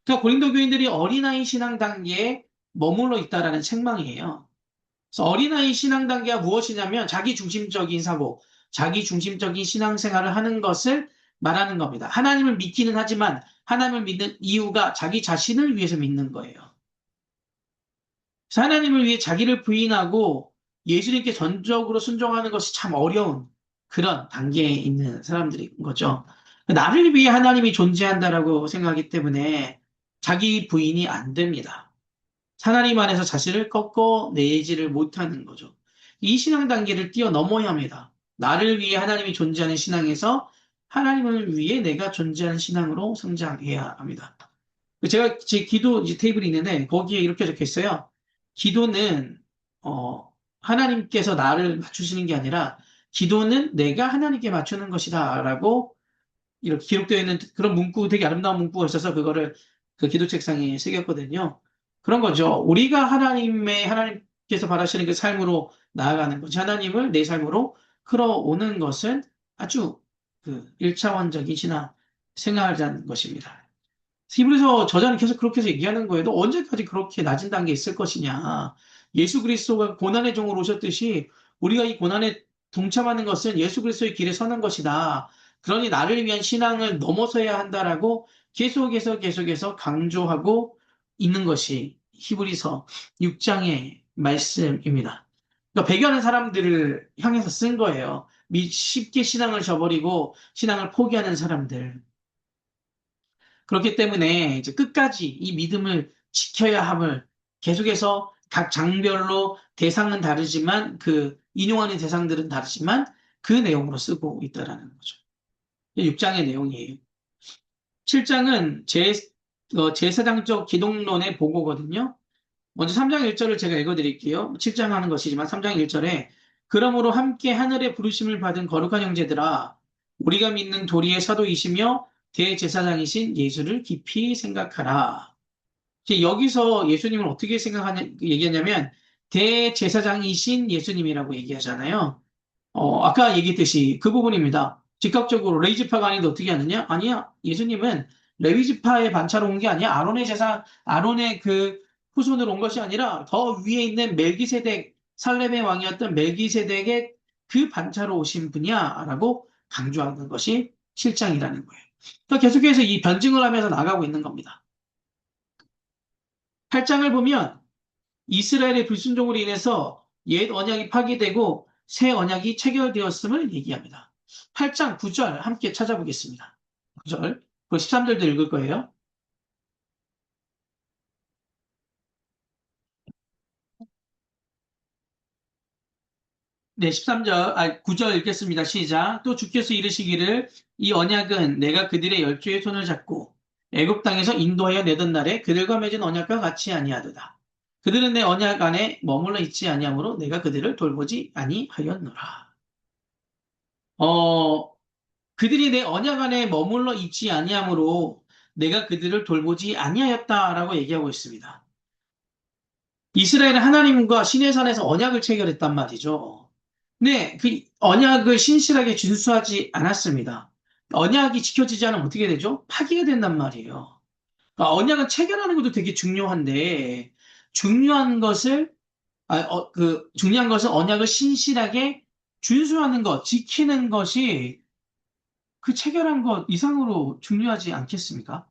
그러니까 고린도 교인들이 어린아이 신앙 단계에 머물러 있다라는 책망이에요. 그래서 어린아이 신앙 단계가 무엇이냐면 자기 중심적인 사고, 자기 중심적인 신앙생활을 하는 것을 말하는 겁니다. 하나님을 믿기는 하지만 하나님을 믿는 이유가 자기 자신을 위해서 믿는 거예요. 그래서 하나님을 위해 자기를 부인하고 예수님께 전적으로 순종하는 것이 참 어려운 그런 단계에 있는 사람들인 거죠. 나를 위해 하나님이 존재한다라고 생각하기 때문에 자기 부인이 안 됩니다. 하나님 안에서 자신을 꺾어내지를 못하는 거죠. 이 신앙 단계를 뛰어넘어야 합니다. 나를 위해 하나님이 존재하는 신앙에서 하나님을 위해 내가 존재하는 신앙으로 성장해야 합니다. 제가 제 기도 이제 테이블이 있는데 거기에 이렇게 적혀 있어요. 기도는 하나님께서 나를 맞추시는 게 아니라 기도는 내가 하나님께 맞추는 것이다라고 이렇게 기록되어 있는 그런 문구, 되게 아름다운 문구가 있어서 그거를 그 기도 책상에 새겼거든요. 그런 거죠. 우리가 하나님께서 바라시는 그 삶으로 나아가는 거지. 하나님을 내 삶으로 끌어오는 것은 아주 그 1차원적인 신앙 생활이라는 것입니다. 히브리서 저자는 계속 그렇게 해서 얘기하는 거예요. 너 언제까지 그렇게 낮은 단계에 있을 것이냐. 예수 그리스도가 고난의 종으로 오셨듯이 우리가 이 고난에 동참하는 것은 예수 그리스도의 길에 서는 것이다. 그러니 나를 위한 신앙을 넘어서야 한다라고 계속해서 강조하고 있는 것이 히브리서 6장의 말씀입니다. 그러니까 배교하는 사람들을 향해서 쓴 거예요. 쉽게 신앙을 저버리고 신앙을 포기하는 사람들. 그렇기 때문에 이제 끝까지 이 믿음을 지켜야 함을 계속해서 각 장별로 대상은 다르지만 그 인용하는 대상들은 다르지만 그 내용으로 쓰고 있다라는 거죠. 6장의 내용이에요. 7장은 제사장적 기독론의 보고거든요. 먼저 3장 1절을 제가 읽어드릴게요. 7장 하는 것이지만 3장 1절에 그러므로 함께 하늘의 부르심을 받은 거룩한 형제들아 우리가 믿는 도리의 사도이시며 대제사장이신 예수를 깊이 생각하라. 이제 여기서 예수님을 어떻게 얘기하냐면 대제사장이신 예수님이라고 얘기하잖아요. 아까 얘기했듯이 그 부분입니다. 즉각적으로 레위지파가 아닌데 어떻게 하느냐? 아니야. 예수님은 레위지파의 반차로 온 게 아니야. 아론의 그 후손으로 온 것이 아니라 더 위에 있는 멜기세덱, 살렘의 왕이었던 멜기세덱의 그 반차로 오신 분이야라고 강조하는 것이 실장이라는 거예요. 그러니까 계속해서 이 변증을 하면서 나가고 있는 겁니다. 8장을 보면 이스라엘의 불순종으로 인해서 옛 언약이 파기되고 새 언약이 체결되었음을 얘기합니다. 8장 9절 함께 찾아보겠습니다. 9절, 그 13절도 읽을 거예요. 네, 9절 읽겠습니다. 시작. 또 주께서 이르시기를 이 언약은 내가 그들의 열조의 손을 잡고 애굽 땅에서 인도하여 내던 날에 그들과 맺은 언약과 같이 아니하도다. 그들은 내 언약 안에 머물러 있지 아니하므로 내가 그들을 돌보지 아니하였노라. 어, 그들이 내 언약 안에 머물러 있지 아니하므로 내가 그들을 돌보지 아니하였다라고 얘기하고 있습니다. 이스라엘은 하나님과 시내 산에서 언약을 체결했단 말이죠. 네, 그 언약을 신실하게 준수하지 않았습니다. 언약이 지켜지지 않으면 어떻게 되죠? 파기가 된단 말이에요. 그러니까 언약은 체결하는 것도 되게 중요한데, 중요한 것을, 중요한 것은 언약을 신실하게 준수하는 것, 지키는 것이 그 체결한 것 이상으로 중요하지 않겠습니까?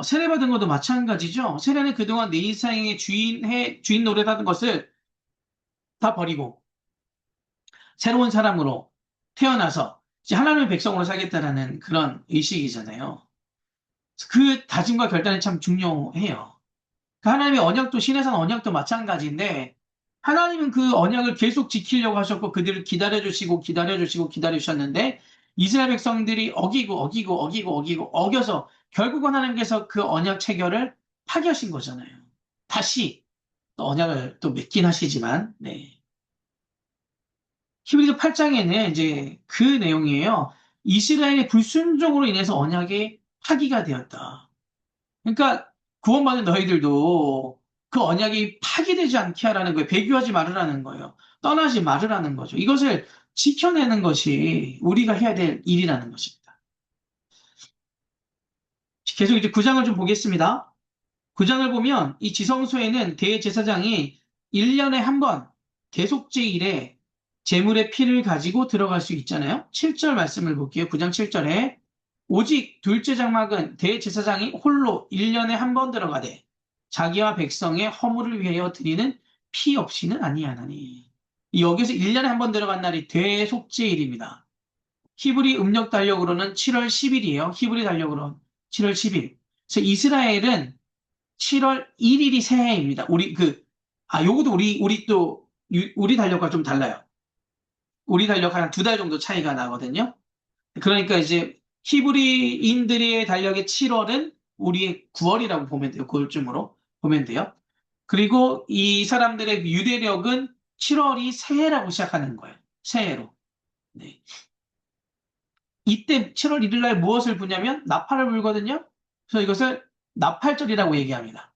세례받은 것도 마찬가지죠. 세례는 그동안 내 인생의 주인 노릇하던 것을 다 버리고, 새로운 사람으로 태어나서 이제 하나님의 백성으로 살겠다라는 그런 의식이잖아요. 그 다짐과 결단이 참 중요해요. 그 하나님의 언약도 신에서는 언약도 마찬가지인데 하나님은 그 언약을 계속 지키려고 하셨고 그들을 기다려주시고 기다려주시고 기다리셨는데 이스라엘 백성들이 어기고 어겨서 결국은 하나님께서 그 언약 체결을 파기하신 거잖아요. 다시 또 언약을 또 맺긴 하시지만 네. 히브리서 8장에는 이제 그 내용이에요. 이스라엘의 불순종으로 인해서 언약이 파기가 되었다. 그러니까 구원받은 너희들도 그 언약이 파기되지 않게 하라는 거예요. 배교하지 말으라는 거예요. 떠나지 말으라는 거죠. 이것을 지켜내는 것이 우리가 해야 될 일이라는 것입니다. 계속 이제 9장을 좀 보겠습니다. 9장을 보면 이 지성소에는 대제사장이 1년에 한 번 대속제일에 제물의 피를 가지고 들어갈 수 있잖아요. 7절 말씀을 볼게요. 9장 7절에 오직 둘째 장막은 대제사장이 홀로 1년에 한 번 들어가되 자기와 백성의 허물을 위하여 드리는 피 없이는 아니하나니. 여기서 1년에 한 번 들어간 날이 대속제일입니다. 히브리 음력 달력으로는 7월 10일이에요. 히브리 달력으로는 7월 10일. 그래서 이스라엘은 7월 1일이 새해입니다. 요것도 우리 달력과 좀 달라요. 우리 달력 한 2달 정도 차이가 나거든요. 그러니까 이제 히브리인들의 달력의 7월은 우리의 9월이라고 보면 돼요. 9월쯤으로 보면 돼요. 그리고 이 사람들의 유대력은 7월이 새해라고 시작하는 거예요. 새해로. 네. 이때 7월 1일 날 무엇을 부냐면 나팔을 불거든요. 그래서 이것을 나팔절이라고 얘기합니다.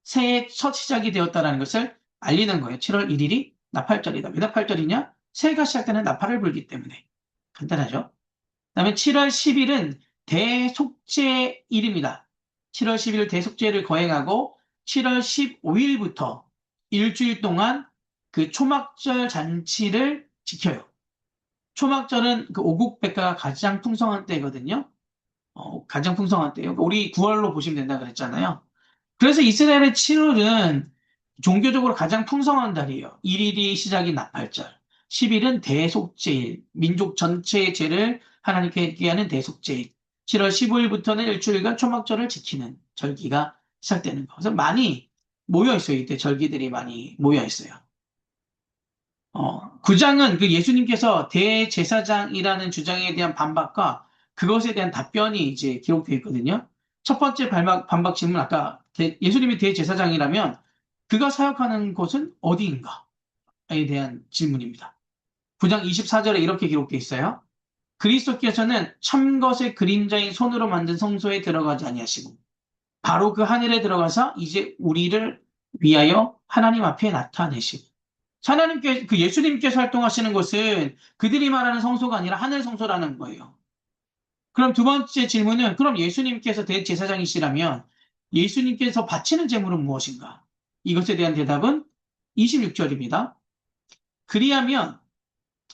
새해 첫 시작이 되었다는 것을 알리는 거예요. 7월 1일이 나팔절이다. 왜 나팔절이냐? 새해가 시작되는 나팔을 불기 때문에. 간단하죠? 그다음에 7월 10일은 대속죄일입니다. 7월 10일 대속죄를 거행하고 7월 15일부터 일주일 동안 그 초막절 잔치를 지켜요. 초막절은 그 오국백과가 가장 풍성한 때거든요. 가장 풍성한 때요. 우리 9월로 보시면 된다 그랬잖아요. 그래서 이스라엘의 7월은 종교적으로 가장 풍성한 달이에요. 1일이 시작이 나팔절, 10일은 대속죄일, 민족 전체의 죄를 하나님께 회개하는 대속죄일, 7월 15일부터는 일주일간 초막절을 지키는 절기가 시작되는 거. 그래서 많이 모여 있어요. 이때 절기들이 많이 모여 있어요. 9장은 그 예수님께서 대제사장이라는 주장에 대한 반박과 그것에 대한 답변이 이제 기록되어 있거든요. 첫 번째 반박 질문, 아까 예수님이 대제사장이라면 그가 사역하는 곳은 어디인가에 대한 질문입니다. 9장 24절에 이렇게 기록되어 있어요. 그리스도께서는 참것의 그림자인 손으로 만든 성소에 들어가지 아니하시고 바로 그 하늘에 들어가서 이제 우리를 위하여 하나님 앞에 나타내시고 그 예수님께서 활동하시는 곳은 그들이 말하는 성소가 아니라 하늘 성소라는 거예요. 그럼 두 번째 질문은 그럼 예수님께서 대제사장이시라면 예수님께서 바치는 제물은 무엇인가? 이것에 대한 대답은 26절입니다. 그리하면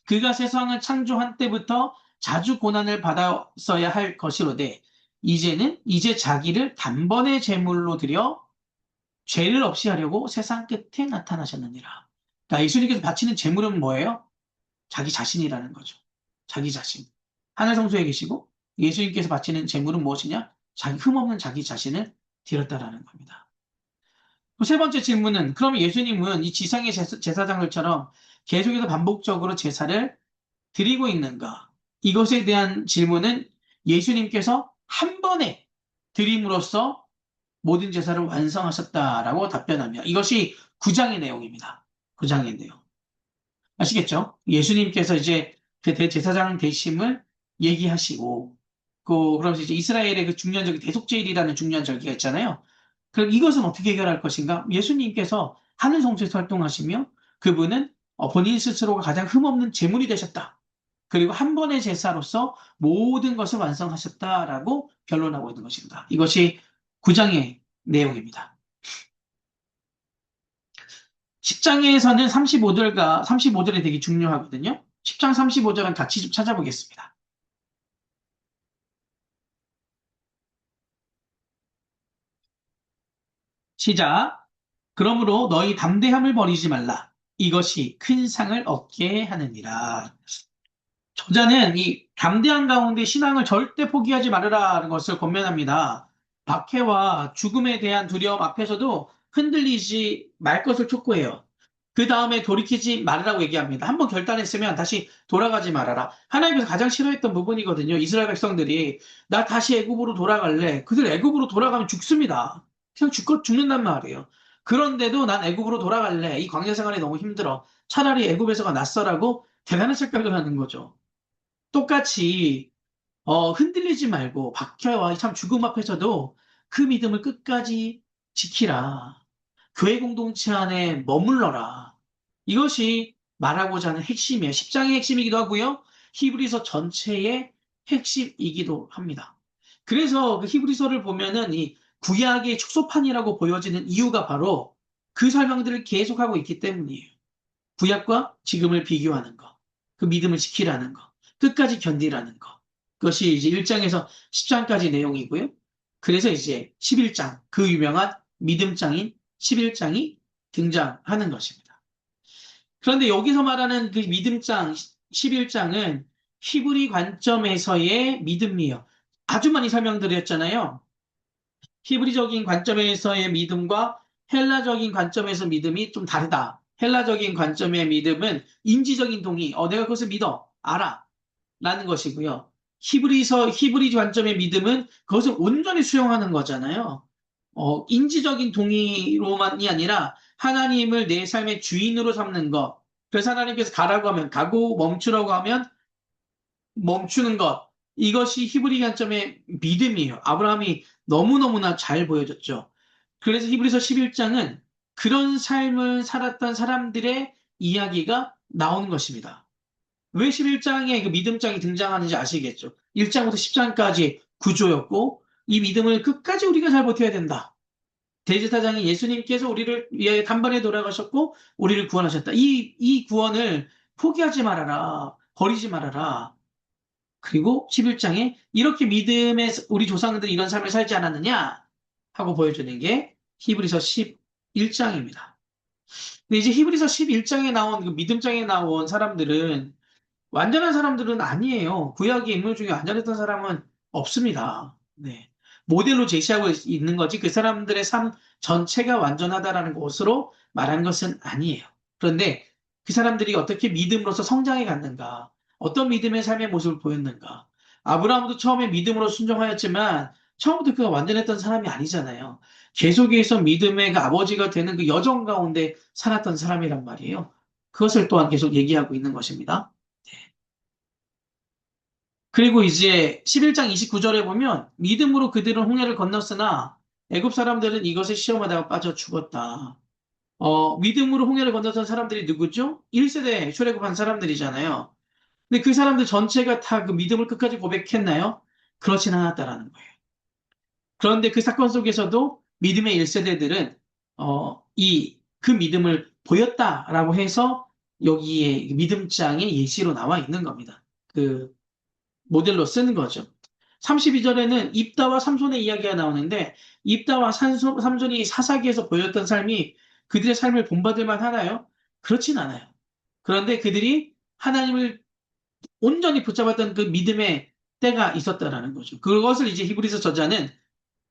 그가 세상을 창조한 때부터 자주 고난을 받았어야 할 것이로되 이제 자기를 단번에 제물로 드려 죄를 없이 하려고 세상 끝에 나타나셨느니라. 그러니까 예수님께서 바치는 제물은 뭐예요? 자기 자신이라는 거죠. 자기 자신. 하늘 성소에 계시고 예수님께서 바치는 제물은 무엇이냐? 자기 흠없는 자기 자신을 드렸다라는 겁니다. 세 번째 질문은, 그럼 예수님은 이 지상의 제사장들처럼 계속해서 반복적으로 제사를 드리고 있는가? 이것에 대한 질문은 예수님께서 한 번에 드림으로써 모든 제사를 완성하셨다라고 답변하며, 이것이 9장의 내용입니다. 9장의 내용. 아시겠죠? 예수님께서 이제 그 대제사장 되심을 얘기하시고, 그러면서 이제 이스라엘의 그 중년절기, 대속죄일이라는 중년절기가 있잖아요. 그럼 이것은 어떻게 해결할 것인가? 예수님께서 하늘 성소에서 활동하시며, 그분은 본인 스스로가 가장 흠없는 제물이 되셨다. 그리고 한 번의 제사로서 모든 것을 완성하셨다라고 변론하고 있는 것입니다. 이것이 9장의 내용입니다. 10장에서는 35절이 되게 중요하거든요. 10장 35절은 같이 좀 찾아보겠습니다. 시작. 그러므로 너희 담대함을 버리지 말라. 이것이 큰 상을 얻게 하느니라. 저자는 이 담대한 가운데 신앙을 절대 포기하지 말으라는 것을 권면합니다. 박해와 죽음에 대한 두려움 앞에서도 흔들리지 말 것을 촉구해요. 그 다음에 돌이키지 말으라고 얘기합니다. 한번 결단했으면 다시 돌아가지 말아라. 하나님께서 가장 싫어했던 부분이거든요. 이스라엘 백성들이 나 다시 애굽으로 돌아갈래. 그들 애굽으로 돌아가면 죽습니다. 그냥 죽는단 말이에요. 그런데도 난 애굽으로 돌아갈래. 이 광야 생활이 너무 힘들어. 차라리 애굽에서가 낫어라고 대단한 착각을 하는 거죠. 똑같이 흔들리지 말고 박해와 참 죽음 앞에서도 그 믿음을 끝까지 지키라. 교회 공동체 안에 머물러라. 이것이 말하고자 하는 핵심이에요. 10장의 핵심이기도 하고요. 히브리서 전체의 핵심이기도 합니다. 그래서 그 히브리서를 보면은 이 구약의 축소판이라고 보여지는 이유가 바로 그 설명들을 계속하고 있기 때문이에요. 구약과 지금을 비교하는 거, 그 믿음을 지키라는 거, 끝까지 견디라는 거. 그것이 이제 1장에서 10장까지 내용이고요. 그래서 이제 11장, 그 유명한 믿음장인 11장이 등장하는 것입니다. 그런데 여기서 말하는 그 믿음장 11장은 히브리 관점에서의 믿음이에요. 아주 많이 설명드렸잖아요. 히브리적인 관점에서의 믿음과 헬라적인 관점에서 믿음이 좀 다르다. 헬라적인 관점의 믿음은 인지적인 동의, 내가 그것을 믿어, 알아, 라는 것이고요. 히브리 관점의 믿음은 그것을 온전히 수용하는 거잖아요. 인지적인 동의로만이 아니라 하나님을 내 삶의 주인으로 삼는 것. 그래서 하나님께서 가라고 하면 가고 멈추라고 하면 멈추는 것. 이것이 히브리 관점의 믿음이에요. 아브라함이 너무너무나 잘 보여줬죠. 그래서 히브리서 11장은 그런 삶을 살았던 사람들의 이야기가 나오는 것입니다. 왜 11장에 그 믿음장이 등장하는지 아시겠죠? 1장부터 10장까지 구조였고, 이 믿음을 끝까지 우리가 잘 버텨야 된다. 대제사장이 예수님께서 우리를 위해 단번에 돌아가셨고, 우리를 구원하셨다. 이 구원을 포기하지 말아라. 버리지 말아라. 그리고 11장에 이렇게 믿음의 우리 조상들이 이런 삶을 살지 않았느냐? 하고 보여주는 게 히브리서 11장입니다. 근데 이제 히브리서 11장에 나온 그 믿음장에 나온 사람들은 완전한 사람들은 아니에요. 구약의 인물 중에 완전했던 사람은 없습니다. 네. 모델로 제시하고 있는 거지 그 사람들의 삶 전체가 완전하다라는 것으로 말하는 것은 아니에요. 그런데 그 사람들이 어떻게 믿음으로서 성장해 갔는가, 어떤 믿음의 삶의 모습을 보였는가. 아브라함도 처음에 믿음으로 순종하였지만 처음부터 그가 완전했던 사람이 아니잖아요. 계속해서 믿음의 그 아버지가 되는 그 여정 가운데 살았던 사람이란 말이에요. 그것을 또한 계속 얘기하고 있는 것입니다. 그리고 이제 11장 29절에 보면 믿음으로 그들은 홍해를 건넜으나 애굽 사람들은 이것을 시험하다가 빠져 죽었다. 믿음으로 홍해를 건넜던 사람들이 누구죠? 1세대 출애굽한 사람들이잖아요. 근데 그 사람들 전체가 다 그 믿음을 끝까지 고백했나요? 그렇진 않았다라는 거예요. 그런데 그 사건 속에서도 믿음의 1세대들은 그 믿음을 보였다라고 해서 여기에 믿음장의 예시로 나와 있는 겁니다. 그 모델로 쓰는 거죠. 32절에는 입다와 삼손의 이야기가 나오는데 입다와 삼손이 사사기에서 보였던 삶이 그들의 삶을 본받을 만하나요? 그렇진 않아요. 그런데 그들이 하나님을 온전히 붙잡았던 그 믿음의 때가 있었다라는 거죠. 그것을 이제 히브리서 저자는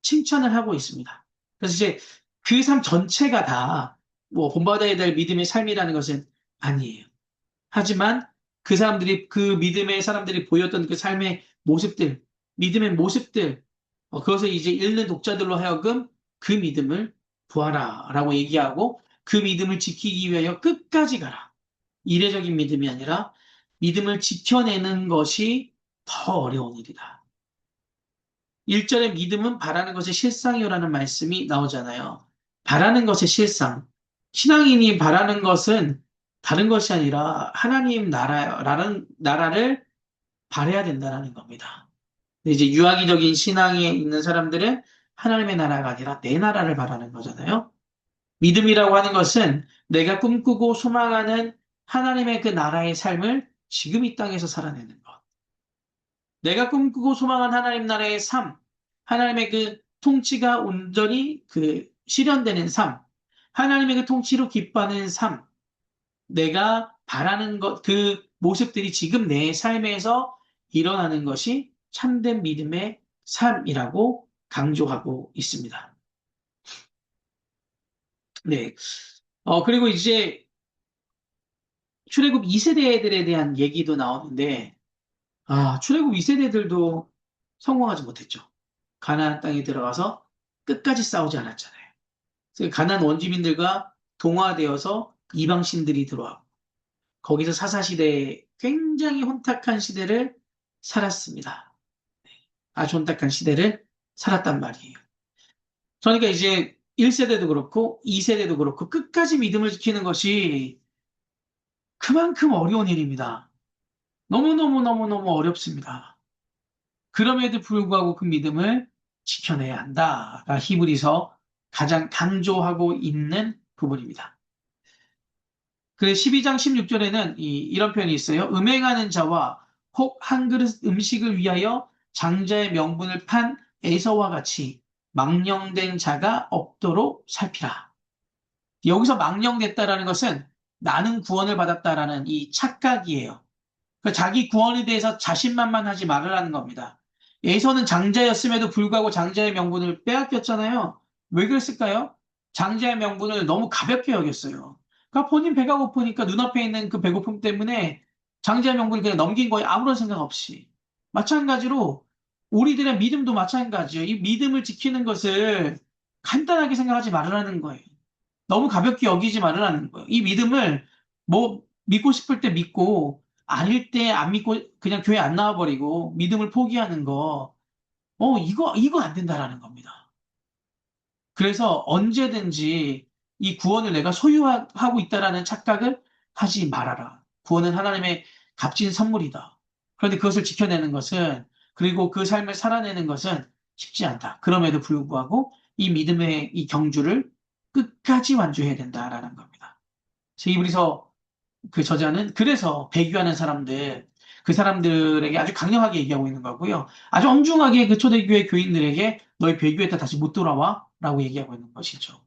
칭찬을 하고 있습니다. 그래서 이제 그 삶 전체가 다 뭐 본받아야 될 믿음의 삶이라는 것은 아니에요. 하지만 그 사람들이 그 믿음의 사람들이 보였던 그 삶의 모습들, 믿음의 모습들, 그것을 이제 읽는 독자들로 하여금 그 믿음을 구하라라고 얘기하고 그 믿음을 지키기 위하여 끝까지 가라. 이례적인 믿음이 아니라 믿음을 지켜내는 것이 더 어려운 일이다. 1절에 믿음은 바라는 것의 실상이요라는 말씀이 나오잖아요. 바라는 것의 실상. 신앙인이 바라는 것은 다른 것이 아니라 하나님 나라라는 나라를 바라야 된다는 겁니다. 근데 이제 유아기적인 신앙에 있는 사람들은 하나님의 나라가 아니라 내 나라를 바라는 거잖아요. 믿음이라고 하는 것은 내가 꿈꾸고 소망하는 하나님의 그 나라의 삶을 지금 이 땅에서 살아내는 것. 내가 꿈꾸고 소망한 하나님 나라의 삶, 하나님의 그 통치가 온전히 그 실현되는 삶, 하나님의 그 통치로 기뻐하는 삶, 내가 바라는 것, 그 모습들이 지금 내 삶에서 일어나는 것이 참된 믿음의 삶이라고 강조하고 있습니다. 네. 그리고 이제 출애굽 2세대들에 대한 얘기도 나오는데, 출애굽 2세대들도 성공하지 못했죠. 가나안 땅에 들어가서 끝까지 싸우지 않았잖아요. 그래서 가나안 원주민들과 동화되어서 이방신들이 들어왔고 거기서 사사시대에 굉장히 혼탁한 시대를 살았습니다. 아주 혼탁한 시대를 살았단 말이에요. 그러니까 이제 1세대도 그렇고 2세대도 그렇고 끝까지 믿음을 지키는 것이 그만큼 어려운 일입니다. 너무너무너무너무 어렵습니다. 그럼에도 불구하고 그 믿음을 지켜내야 한다가 히브리서 가장 강조하고 있는 부분입니다. 그래서 12장 16절에는 이런 표현이 있어요. 음행하는 자와 혹 한 그릇 음식을 위하여 장자의 명분을 판 에서와 같이 망령된 자가 없도록 살피라. 여기서 망령됐다라는 것은 나는 구원을 받았다라는 이 착각이에요. 그러니까 자기 구원에 대해서 자신만만하지 말으라는 겁니다. 에서는 장자였음에도 불구하고 장자의 명분을 빼앗겼잖아요. 왜 그랬을까요? 장자의 명분을 너무 가볍게 여겼어요. 그러니까 본인 배가 고프니까 눈앞에 있는 그 배고픔 때문에 장자의 명분을 그냥 넘긴 거예요. 아무런 생각 없이. 마찬가지로 우리들의 믿음도 마찬가지예요. 이 믿음을 지키는 것을 간단하게 생각하지 말으라는 거예요. 너무 가볍게 여기지 말으라는 거예요. 이 믿음을 뭐 믿고 싶을 때 믿고 아닐 때 안 믿고 그냥 교회 안 나와버리고 믿음을 포기하는 거, 이거 안 된다라는 겁니다. 그래서 언제든지 이 구원을 내가 소유하고 있다라는 착각을 하지 말아라. 구원은 하나님의 값진 선물이다. 그런데 그것을 지켜내는 것은, 그리고 그 삶을 살아내는 것은 쉽지 않다. 그럼에도 불구하고 이 믿음의 이 경주를 끝까지 완주해야 된다라는 겁니다. 그래서 이브리서 그 저자는 그래서 배교하는 사람들, 그 사람들에게 아주 강력하게 얘기하고 있는 거고요. 아주 엄중하게 그 초대교회 교인들에게 너희 배교했다 다시 못 돌아와 라고 얘기하고 있는 것이죠.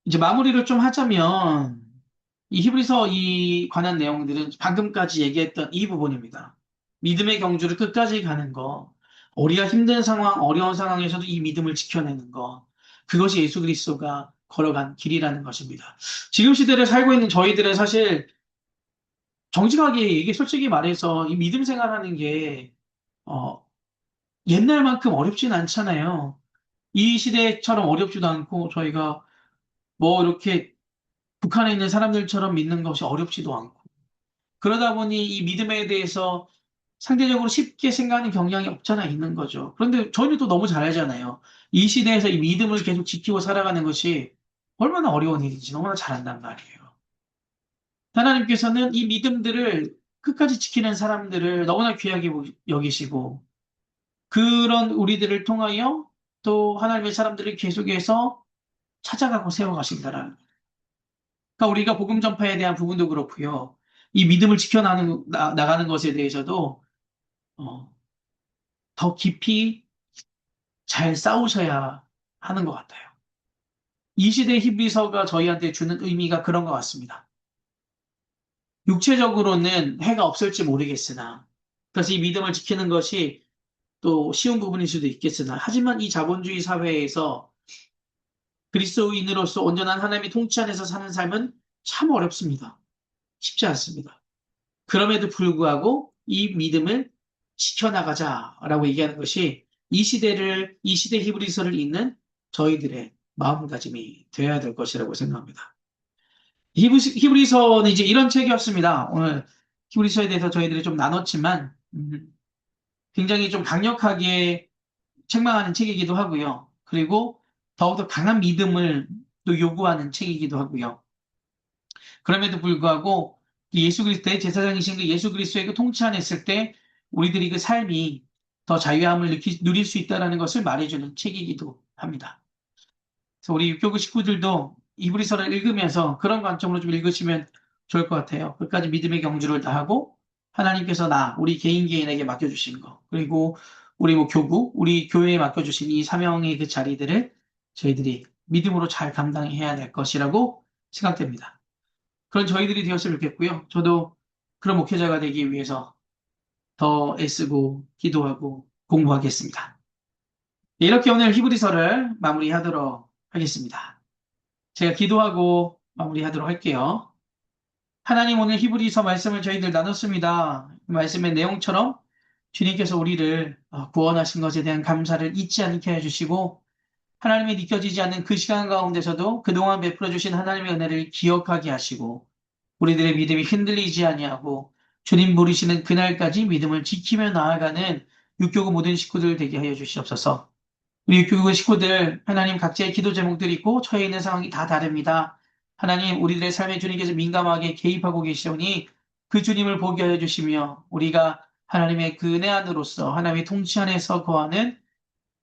이제 마무리를 좀 하자면 이 히브리서 이 관한 내용들은 방금까지 얘기했던 이 부분입니다. 믿음의 경주를 끝까지 가는 거, 우리가 힘든 상황, 어려운 상황에서도 이 믿음을 지켜내는 거, 그것이 예수 그리스도가 걸어간 길이라는 것입니다. 지금 시대를 살고 있는 저희들은 사실 정직하게 이게 솔직히 말해서 이 믿음 생활하는 게 어, 옛날만큼 어렵진 않잖아요. 이 시대처럼 어렵지도 않고 저희가 뭐 이렇게 북한에 있는 사람들처럼 믿는 것이 어렵지도 않고 그러다 보니 이 믿음에 대해서 상대적으로 쉽게 생각하는 경향이 없잖아 있는 거죠. 그런데 저희는 또 너무 잘 알잖아요. 이 시대에서 이 믿음을 계속 지키고 살아가는 것이 얼마나 어려운 일인지 너무나 잘 안단 말이에요. 하나님께서는 이 믿음들을 끝까지 지키는 사람들을 너무나 귀하게 여기시고 그런 우리들을 통하여 또 하나님의 사람들을 계속해서 찾아가고 세워가신다라는 거예요. 그러니까 우리가 복음 전파에 대한 부분도 그렇고요. 이 믿음을 나가는 것에 대해서도 어, 더 깊이 잘 싸우셔야 하는 것 같아요. 이 시대 히브리서가 저희한테 주는 의미가 그런 것 같습니다. 육체적으로는 해가 없을지 모르겠으나 그래서 이 믿음을 지키는 것이 또 쉬운 부분일 수도 있겠으나, 하지만 이 자본주의 사회에서 그리스도인으로서 온전한 하나님의 통치 안에서 사는 삶은 참 어렵습니다. 쉽지 않습니다. 그럼에도 불구하고 이 믿음을 지켜나가자라고 얘기하는 것이 이 시대 히브리서를 읽는 저희들의 마음가짐이 되어야 될 것이라고 생각합니다. 히브리서는 이제 이런 책이었습니다. 오늘 히브리서에 대해서 저희들이 좀 나눴지만, 굉장히 좀 강력하게 책망하는 책이기도 하고요. 그리고 더욱더 강한 믿음을 또 요구하는 책이기도 하고요. 그럼에도 불구하고 예수 그리스도의 제사장이신 그 예수 그리스도의 그 통치 안에 있을 때 우리들이 그 삶이 더 자유함을 누릴 수 있다는 것을 말해주는 책이기도 합니다. 그래서 우리 육교구 식구들도 이브리서를 읽으면서 그런 관점으로 좀 읽으시면 좋을 것 같아요. 끝까지 믿음의 경주를 다하고 하나님께서 우리 개인에게 맡겨주신 거, 그리고 우리 뭐 교구, 우리 교회에 맡겨주신 이 사명의 그 자리들을 저희들이 믿음으로 잘 감당해야 될 것이라고 생각됩니다. 그런 저희들이 되었으면 좋겠고요. 저도 그런 목회자가 되기 위해서 더 애쓰고 기도하고 공부하겠습니다. 네, 이렇게 오늘 히브리서를 마무리하도록 하겠습니다. 제가 기도하고 마무리하도록 할게요. 하나님, 오늘 히브리서 말씀을 저희들 나눴습니다. 그 말씀의 내용처럼 주님께서 우리를 구원하신 것에 대한 감사를 잊지 않게 해주시고, 하나님이 느껴지지 않는 그 시간 가운데서도 그동안 베풀어 주신 하나님의 은혜를 기억하게 하시고, 우리들의 믿음이 흔들리지 아니하고 주님 부르시는 그날까지 믿음을 지키며 나아가는 육교구 모든 식구들 되게 하여 주시옵소서. 우리 육교구 식구들, 하나님, 각자의 기도 제목들이 있고 처해 있는 상황이 다 다릅니다. 하나님, 우리들의 삶에 주님께서 민감하게 개입하고 계시오니 그 주님을 보게 하여 주시며, 우리가 하나님의 그 은혜 안으로서 하나님의 통치 안에서 거하는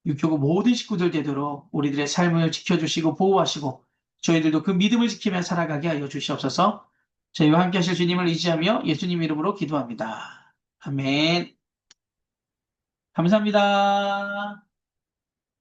육교구 모든 식구들 되도록 우리들의 삶을 지켜주시고 보호하시고, 저희들도 그 믿음을 지키며 살아가게 하여 주시옵소서. 저희와 함께 하실 주님을 의지하며 예수님 이름으로 기도합니다. 아멘. 감사합니다.